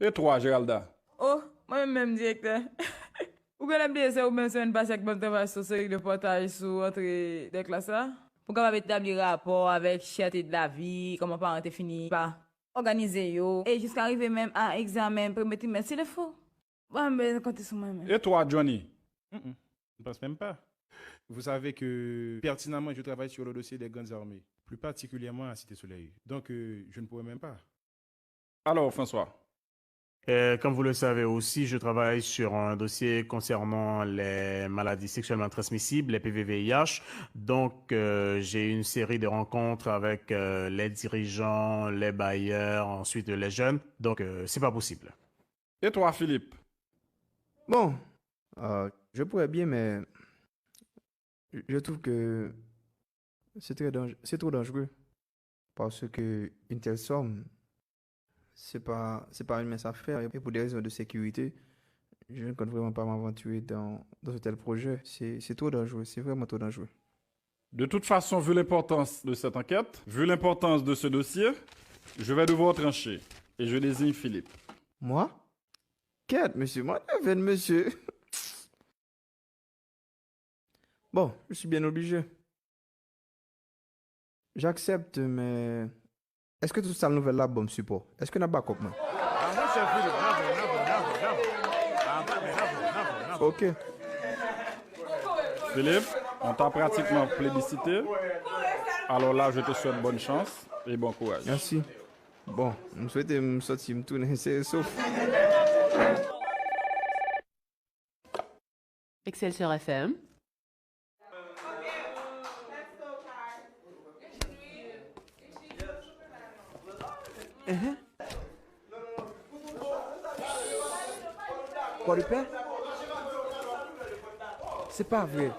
Et toi, Géralda? Oh, moi-même, directeur. Vous connaissez ça ou même c'est une base avec mon travail sur série de portages sur entrée des classes? Pour qu'on établir rapport avec cherté de la vie, comment parents fini par organiser yo, et jusqu'à arriver même à examen premier trimestre, c'est le faux. Ouais, mais comptez sur moi-même. Et toi, Johnny? Je ne pense même pas. Vous savez que pertinemment, je travaille sur le dossier des grandes armées, plus particulièrement à Cité-Soleil. Donc, je ne pourrais même pas. Alors, François? Comme vous le savez aussi, je travaille sur un dossier concernant les maladies sexuellement transmissibles, les PVVIH. Donc, j'ai une série de rencontres avec les dirigeants, les bailleurs, ensuite les jeunes. Donc, c'est pas possible. Et toi, Philippe? Bon, je pourrais bien, mais je trouve que c'est trop dangereux. Parce que une telle somme, c'est pas une mince affaire. Et pour des raisons de sécurité, je ne compte vraiment pas m'aventurer dans ce tel projet. C'est trop dangereux, c'est vraiment trop dangereux. De toute façon, vu l'importance de cette enquête, vu l'importance de ce dossier, je vais devoir trancher. Et je désigne Philippe. Moi? Quête, monsieur, moi, monsieur. Bon, je suis bien obligé. J'accepte, mais... Est-ce que tout ça, la nouvelle là, bon support? Est-ce que n'a pas comme moi? Ok. Philippe, on t'a pratiquement plébiscité. Alors là, je te souhaite bonne chance et bon courage. Merci. Bon, je souhaite me sortir, me tourner, c'est sauf. Excelsior FM. Quoi, le père? C'est pas vrai.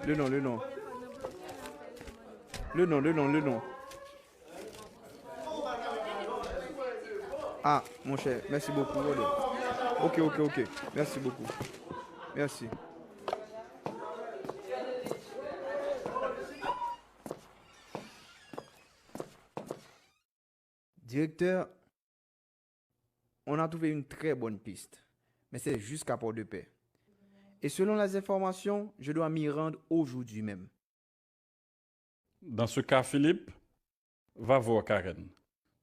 Le nom. Ah, mon cher, merci beaucoup. Ok. Merci beaucoup. Merci. Directeur, on a trouvé une très bonne piste, mais c'est jusqu'à Port-de-Paix. Et selon les informations, je dois m'y rendre aujourd'hui même. Dans ce cas, Philippe, va voir Karen.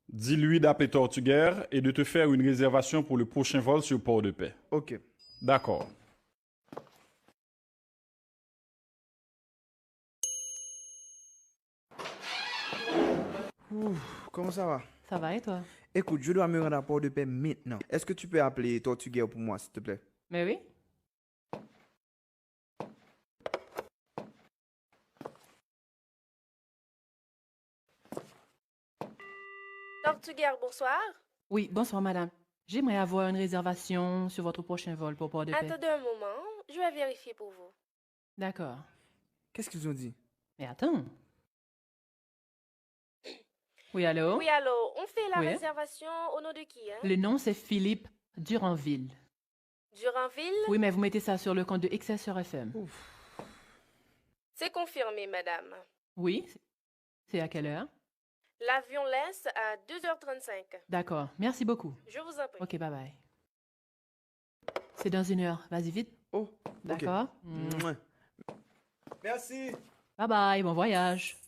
Dis-lui d'appeler Tortuguère et de te faire une réservation pour le prochain vol sur Port-de-Paix. Ok. D'accord. Comment ça va? Ça va et toi? Écoute, je dois me rendre à Port-de-Paix maintenant. Est-ce que tu peux appeler Tortuguère pour moi, s'il te plaît? Mais oui. Tortuguère, bonsoir. Oui, bonsoir madame. J'aimerais avoir une réservation sur votre prochain vol pour Port-de-Paix. Attendez un moment, je vais vérifier pour vous. D'accord. Qu'est-ce qu'ils ont dit? Mais attends. Oui, allô? Oui, allô, on fait la Oui. réservation au nom de qui, hein? Le nom c'est Philippe Duranville. Duranville? Oui, mais vous mettez ça sur le compte de Excel sur FM. C'est confirmé, madame. Oui. C'est à quelle heure? L'avion laisse à 2h35. D'accord. Merci beaucoup. Je vous en prie. Ok, bye bye. C'est dans 1 heure. Vas-y vite. Oh, d'accord. Merci. Bye bye. Bon voyage.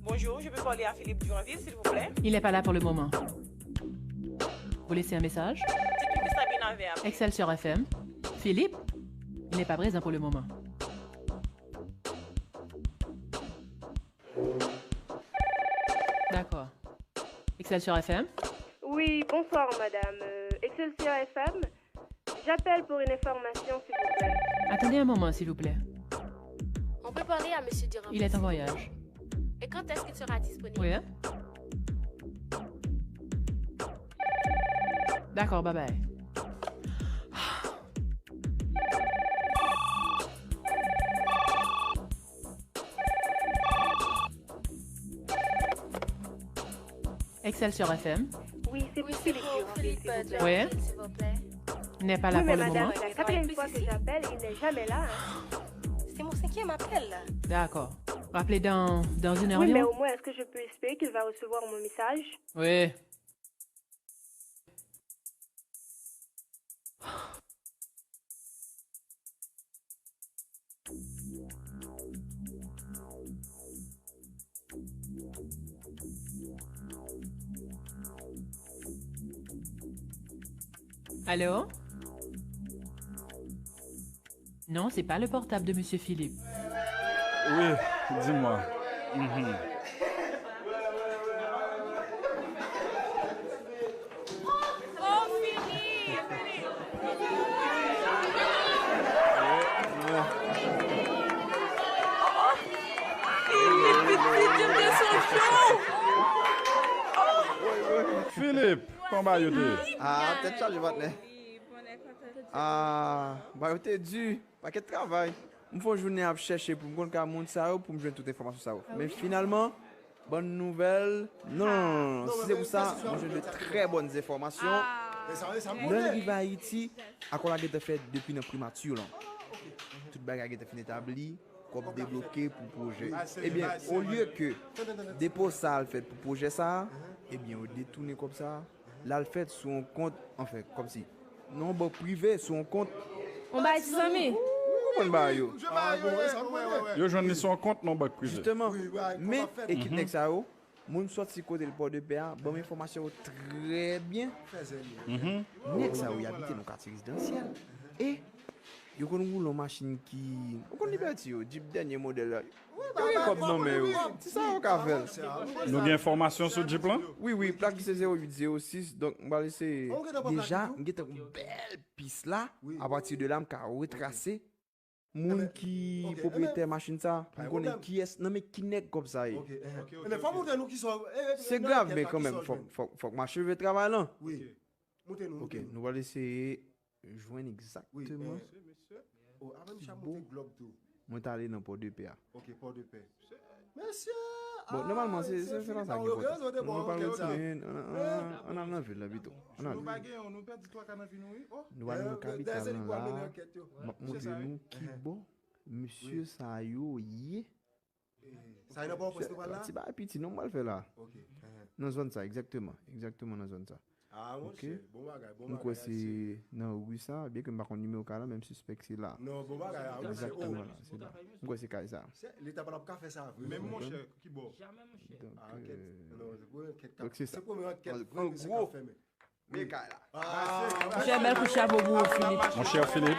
Bonjour, je peux parler à Philippe Duranville, s'il vous plaît? Il n'est pas là pour le moment. Vous laissez un message? Dites-lui que Sabine avait appelé. Excel sur FM. Philippe? Il n'est pas présent pour le moment. D'accord. Excel sur FM? Oui, bonsoir, madame. Excelsior FM. J'appelle pour une information, s'il vous plaît. Attendez un moment, s'il vous plaît. On peut parler à monsieur Duranville? Il est en voyage. Et quand est-ce qu'il sera disponible? Oui, hein? D'accord, bye bye. Excel sur FM. Oui, c'est pour Philippe Duranville, s'il vous plaît. Oui. S'il vous plaît. Il n'est pas là Oui, pour mais le madame, moment. la quatrième fois que j'appelle, il n'est jamais là. Hein. C'est mon 5e appel, là. D'accord. Rappelez dans 1 heure Oui, mais environ. au moins, est-ce que je peux espérer qu'il va recevoir mon message? Oui. Allô? Non, c'est pas le portable de Monsieur Philippe. Oui, dis-moi. Mhm. Oh, Philippe! Philippe, comment vas-tu? Ah, peut-être ça, je vais te. Ah, bah, yo te dû. Paquet de travail. Il faut journée à chercher pour me connaître ça pour me joindre toute information ça. Mais finalement, bonne nouvelle. Non. Si c'est pour ça, moi j'ai de très bonnes informations. Dans le à Haïti, à quoi la été fait depuis notre primature là. Toute bagarre a été fin établie, comme débloqué pour projet. Eh bien, au lieu que dépôt ça le fait pour projet ça, eh bien, on détourne comme ça. Là le fait sur un compte, enfin comme si non bon privé sur un compte. On va être amis. On va yo. Yo joindre son compte non bac privé. Justement, mais équipe nek ça yo, moun sorti côté le port de PA, bonne information très bien. Nek ça yo habite dans quartier résidentiel. Et Yo kon roule une machine qui on kon liberty yo, Jeep dernier modèle là. Yo comme non mais c'est ça on ka faire. Nous avons information sur Jeep là? Oui, plaque c'est 0806 donc on va laisser déjà on a une belle piste là à partir de là on ka retracer moun qui propriétaire machine ça pour connaître qui est non mais qui n'est comme ça. OK. Mais faut montrer nous qui sont c'est grave mais quand même faut que ma cheveux travaille là. Oui. Montez-nous. OK, nous va laisser joindre exactement. Monsieur. Oh, avant de monter globe tout. Moi t'aller dans port de paix. OK, port de paix. Monsieur. Bon, normalement c'est ça qui est on a un ville là bito. On a. Nous perdre 3 canaux nous. Nous allons capital là. Montrez nous qui bon monsieur ça yo yé. Ça n'a pas poste là. Petit ba petit non mal fait là. OK. Dans zone ça exactement dans zone ça. Ah OK. Bon bagage, bon bagage. Donc c'est non oui ça bien que me pas numéro là même suspect c'est là. Non, bon bagage. Exactement là, c'est là. Donc c'est comme ça. L'état pas pas faire ça. Même mon cher qui bon. Jamais mon cher. Donc c'est ça. C'est pour un gros J'ai bel couché à vous, Philippe. Mon cher Philippe,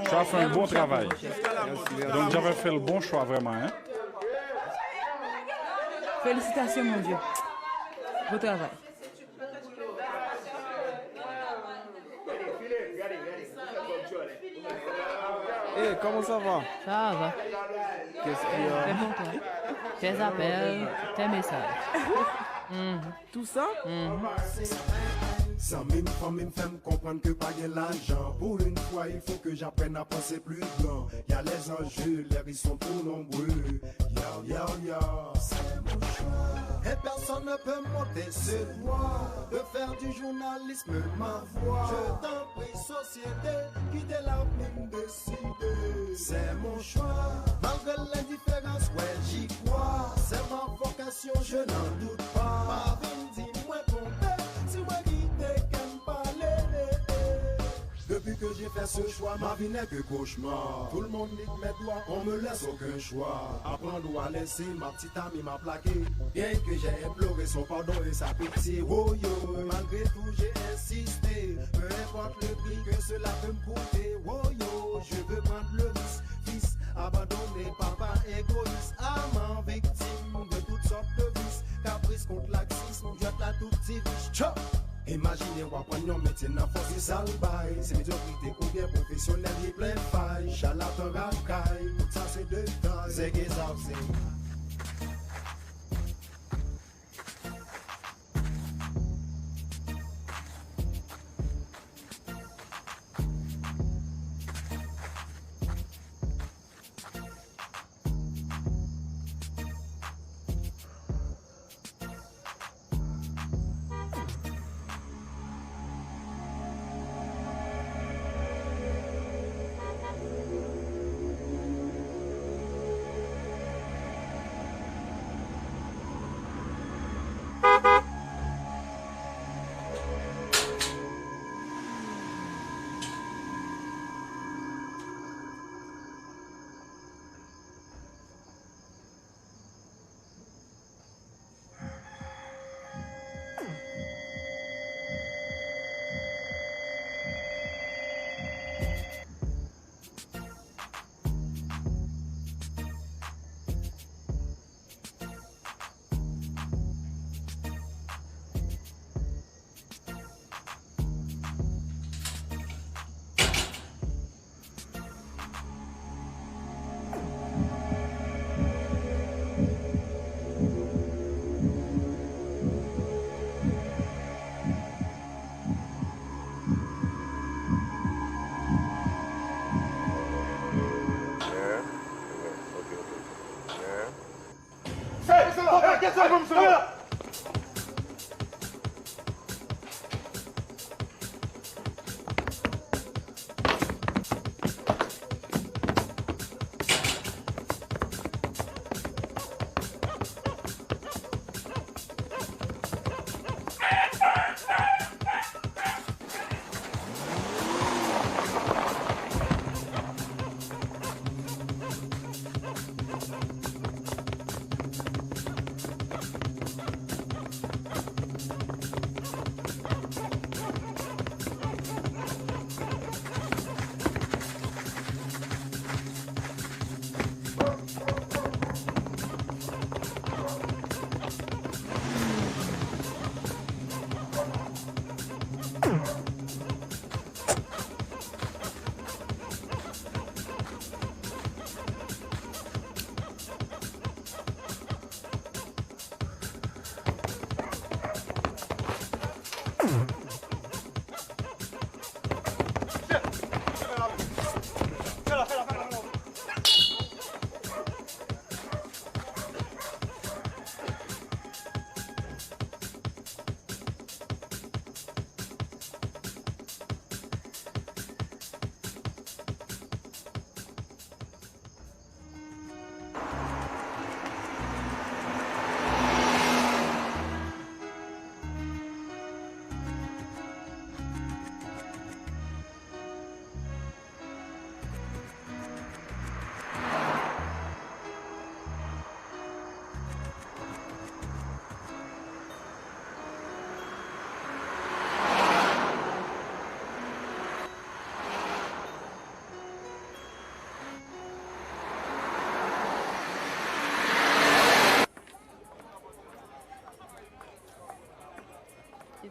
tu as fait un bon travail. Donc j'avais fait le bon choix vraiment. Hein? Félicitations, mon Dieu. Beau travail. Eh, comment ça va? Ça va. Qu'est-ce qu'il y a? C'est bon, toi. Tes appels, tes messages. Tout ça? Sans même famille me fait me comprendre que pas de l'argent. Pour une fois, il faut que j'apprenne à penser plus grand. Y a les enjeux, les risques sont trop nombreux. C'est mon choix. Et personne ne peut monter ce droit de faire du journalisme ma voix. Je t'en prie, société, quittez l'avenir décider. C'est mon choix. Malgré l'indifférence, ouais, j'y crois. C'est ma vocation, je n'en doute pas. Marvin, dis-moi compter, si moi qui t'ai parler. Depuis que j'ai fait ce choix, ma vie n'est que cauchemar. Tout le monde nique mes doigts, on me laisse aucun choix. Apprendre à laisser ma petite amie m'a plaqué. Bien que j'ai imploré son pardon et sa pitié. Oh yo, malgré tout j'ai insisté. Peu importe le prix que cela peut me coûter. Oh yo, je veux prendre le risque. Fils abandonné, papa égoïste. Amant victime de toutes sortes de vices. Caprice contre laxisme, on jette la toute riche. Chop! Imaginez ou apprendre un métier dans force et sale bail. C'est médiocrité ou bien professionnel et plein de failles. Charlatan racaille, tout ça c'est de taille. C'est qu'est-ce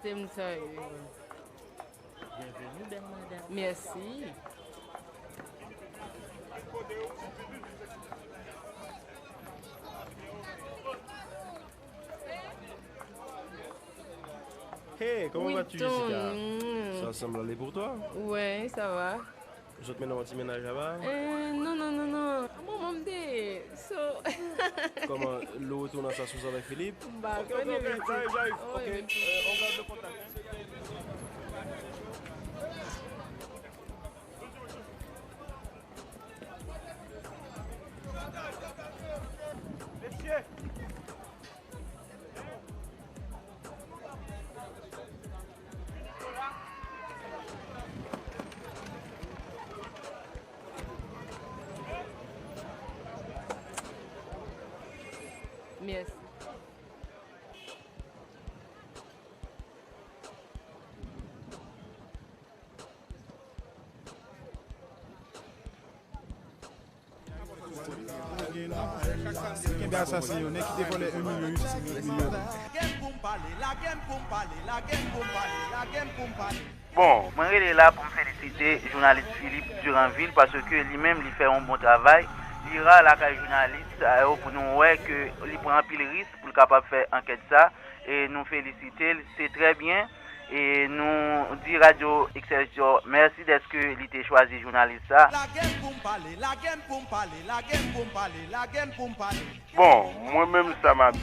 Bienvenue, belle madame. Merci. Hey, comment vas-tu, Jessica? Ça semble aller pour toi? Ouais, ça va. Je te mets dans un petit ménage là-bas? Non. Maman me dit. So... Comment l'eau retourne à sa source avec Philippe? Bah, j'arrive. Ok, on garde le contact. Messieurs! Merci. Qui est assassiné, on est qui dévolait 1 million, 8 millions. Bon, moi je suis là pour me féliciter le journaliste Philippe Duranville parce que lui-même il fait un bon travail. Il ira là comme journaliste pour nous voir que il prend un pile risque pour capable faire enquête ça et nous féliciter, c'est très bien. Et nous dit Radio Excelsior merci d'être que il t'a choisi journaliste ça. Bon, moi-même ça m'a dit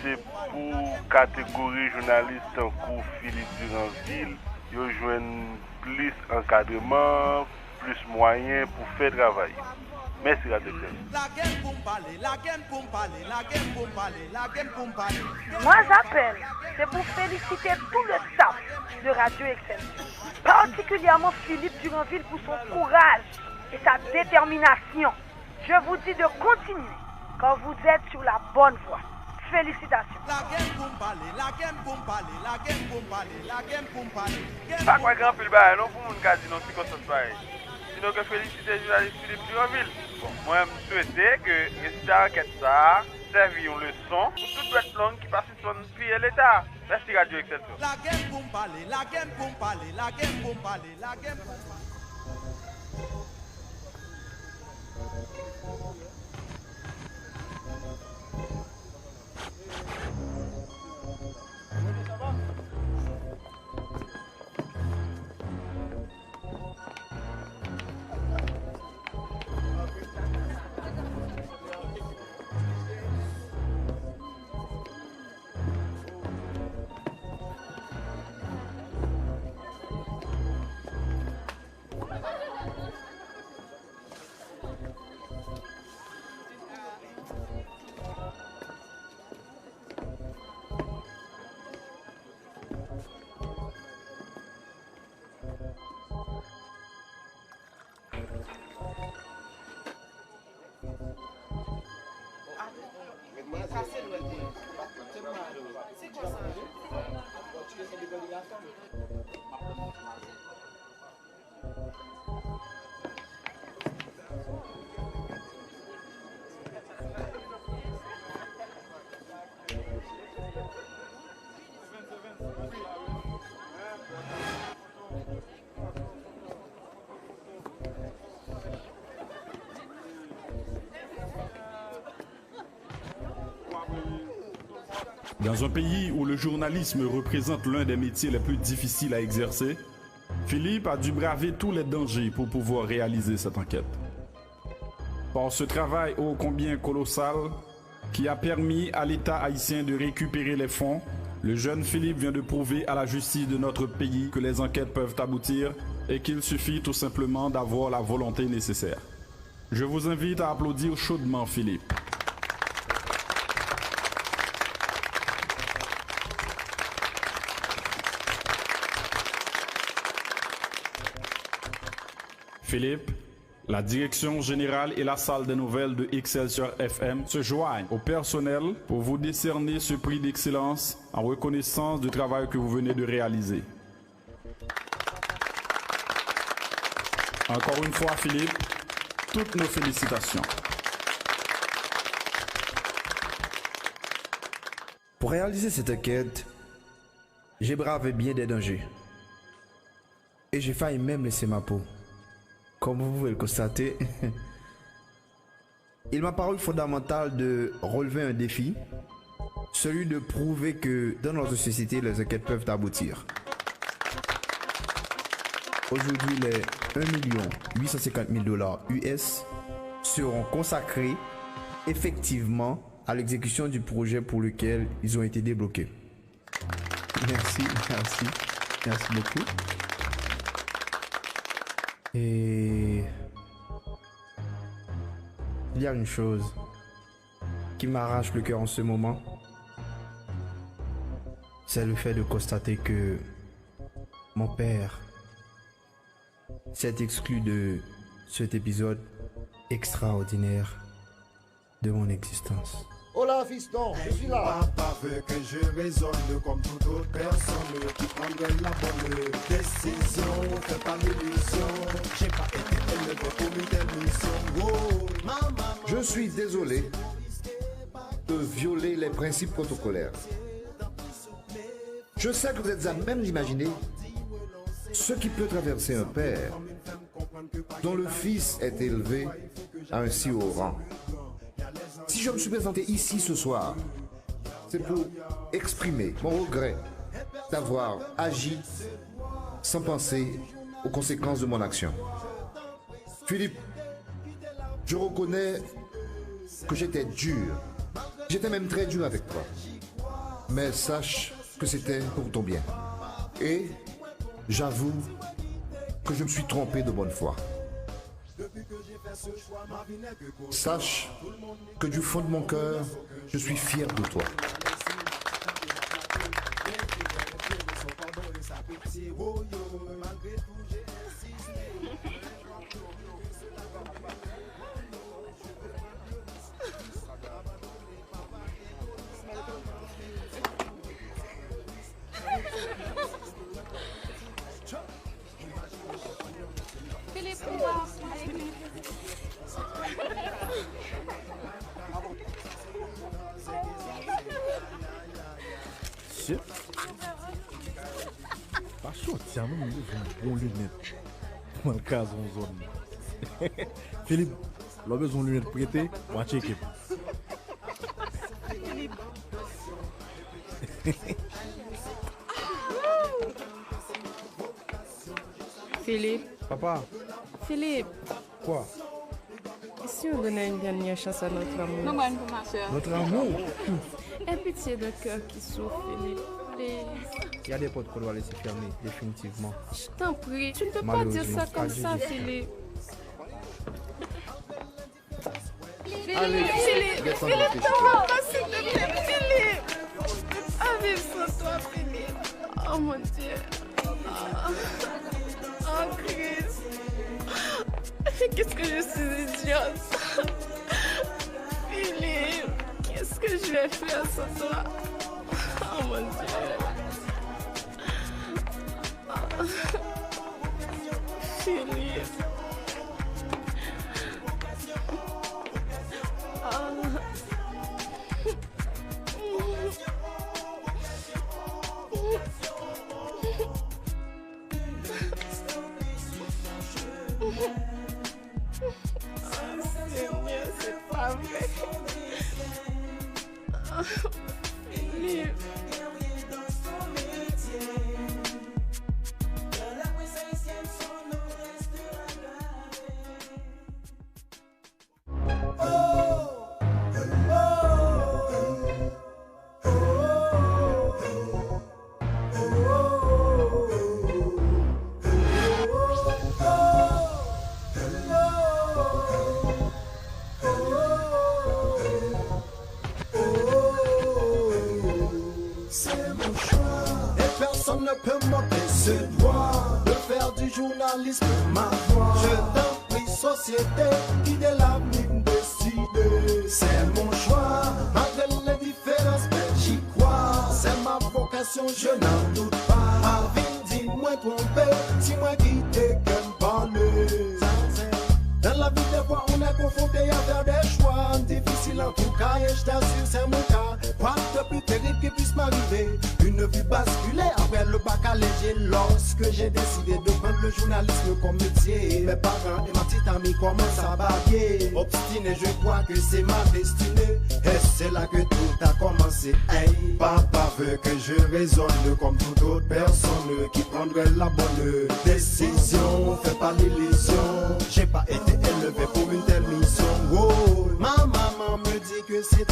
c'est pour catégorie journaliste en cours Philippe Duranville, yo joignent plus encadrement, plus moyens pour faire travail. Merci Radio Excelsior. Moi j'appelle, c'est pour féliciter tout le staff de Radio Excelsior, particulièrement Philippe Duranville pour son courage et sa détermination. Je vous dis de continuer quand vous êtes sur la bonne voie. Félicitations. Pas quoi grand pile bail non pour mon cas non si comme ça pareil. Sinon que féliciter le journaliste Philippe Duranville. Bon, moi je souhaitais que résultat enquête ça serve une leçon pour toute bête langue qui passe sur notre pays et l'État. Merci Radio Excelsior. Dans un pays où le journalisme représente l'un des métiers les plus difficiles à exercer, Philippe a dû braver tous les dangers pour pouvoir réaliser cette enquête. Par ce travail ô combien colossal qui a permis à l'État haïtien de récupérer les fonds, le jeune Philippe vient de prouver à la justice de notre pays que les enquêtes peuvent aboutir et qu'il suffit tout simplement d'avoir la volonté nécessaire. Je vous invite à applaudir chaudement Philippe. Philippe, la direction générale et la salle des nouvelles de Excelsior FM se joignent au personnel pour vous décerner ce prix d'excellence en reconnaissance du travail que vous venez de réaliser. Encore une fois, Philippe, toutes nos félicitations. Pour réaliser cette enquête, j'ai bravé bien des dangers. Et j'ai failli même laisser ma peau. Comme vous pouvez le constater, il m'a paru fondamental de relever un défi, celui de prouver que dans notre société, les enquêtes peuvent aboutir. Aujourd'hui, les 1 850 000 $ US seront consacrés effectivement à l'exécution du projet pour lequel ils ont été débloqués. Merci beaucoup. Et il y a une chose qui m'arrache le cœur en ce moment, c'est le fait de constater que mon père s'est exclu de cet épisode extraordinaire de mon existence. Hola, fiston, je suis là. Papa veut que je raisonne comme toute autre personne qui prendrait la bonne décision. Fais pas l'illusion, j'ai pas été élevé pour une telle mission. Oh, maman. Je suis désolé de violer les principes protocolaires. Je sais que vous êtes à même d'imaginer ce qui peut traverser un père dont le fils est élevé à un si haut rang. Si je me suis présenté ici ce soir, c'est pour exprimer mon regret d'avoir agi sans penser aux conséquences de mon action. Philippe, je reconnais que j'étais dur. J'étais même très dur avec toi. Mais sache que c'était pour ton bien. Et j'avoue que je me suis trompé de bonne foi. Sache que du fond de mon cœur, je suis fier de toi. Dans le cas en zone. Philippe, l'on a besoin de lui prêter, on va checker. Philippe. Papa. Philippe. Quoi? Et si on donnait une dernière chance à notre amour? Non, bonne pour ma soeur. Notre amour? Aie pitié d'un cœur qui souffre, Philippe. Please. Il y a des portes qu'on doit laisser fermer, définitivement. Je t'en prie, tu ne peux pas dire ça comme ça, Philippe. Allez, Philippe, t'en s'il te plaît, Philippe. Avec sans toi, Philippe. Oh mon Dieu. Oh, Chris. Qu'est-ce que je suis idiote. Philippe, qu'est-ce que je vais faire sans toi? Oh mon Dieu. Philippe. Seigneur, c'est pas vrai. Philippe. Ne peut m'ôter ce droit de faire du journalisme ma voix. Je t'en prie, société, qui de l'avenir décide. C'est mon choix, malgré les différences, mais j'y crois. C'est ma vocation, je n'en doute pas. Ma vie, dis-moi trompé, dis-moi qui t'es qu'un parler. Dans la vie des fois on est confronté à faire des choix difficiles en tout cas et je t'assure c'est mon cas. Pas de plus terrible qui puisse m'arriver. Une vie basculée après le bac à léger lorsque j'ai décidé de prendre le journalisme comme métier. Mes parents et ma petite amie commencent à baguer. Obstiné je crois que c'est ma destinée. Et c'est là que tout a commencé. Hey, papa veut que je raisonne comme toute autre personne qui prendrait la bonne décision. Fais pas l'illusion, j'ai pas été élevé pour une telle mission. Oh, ma maman me dit que c'est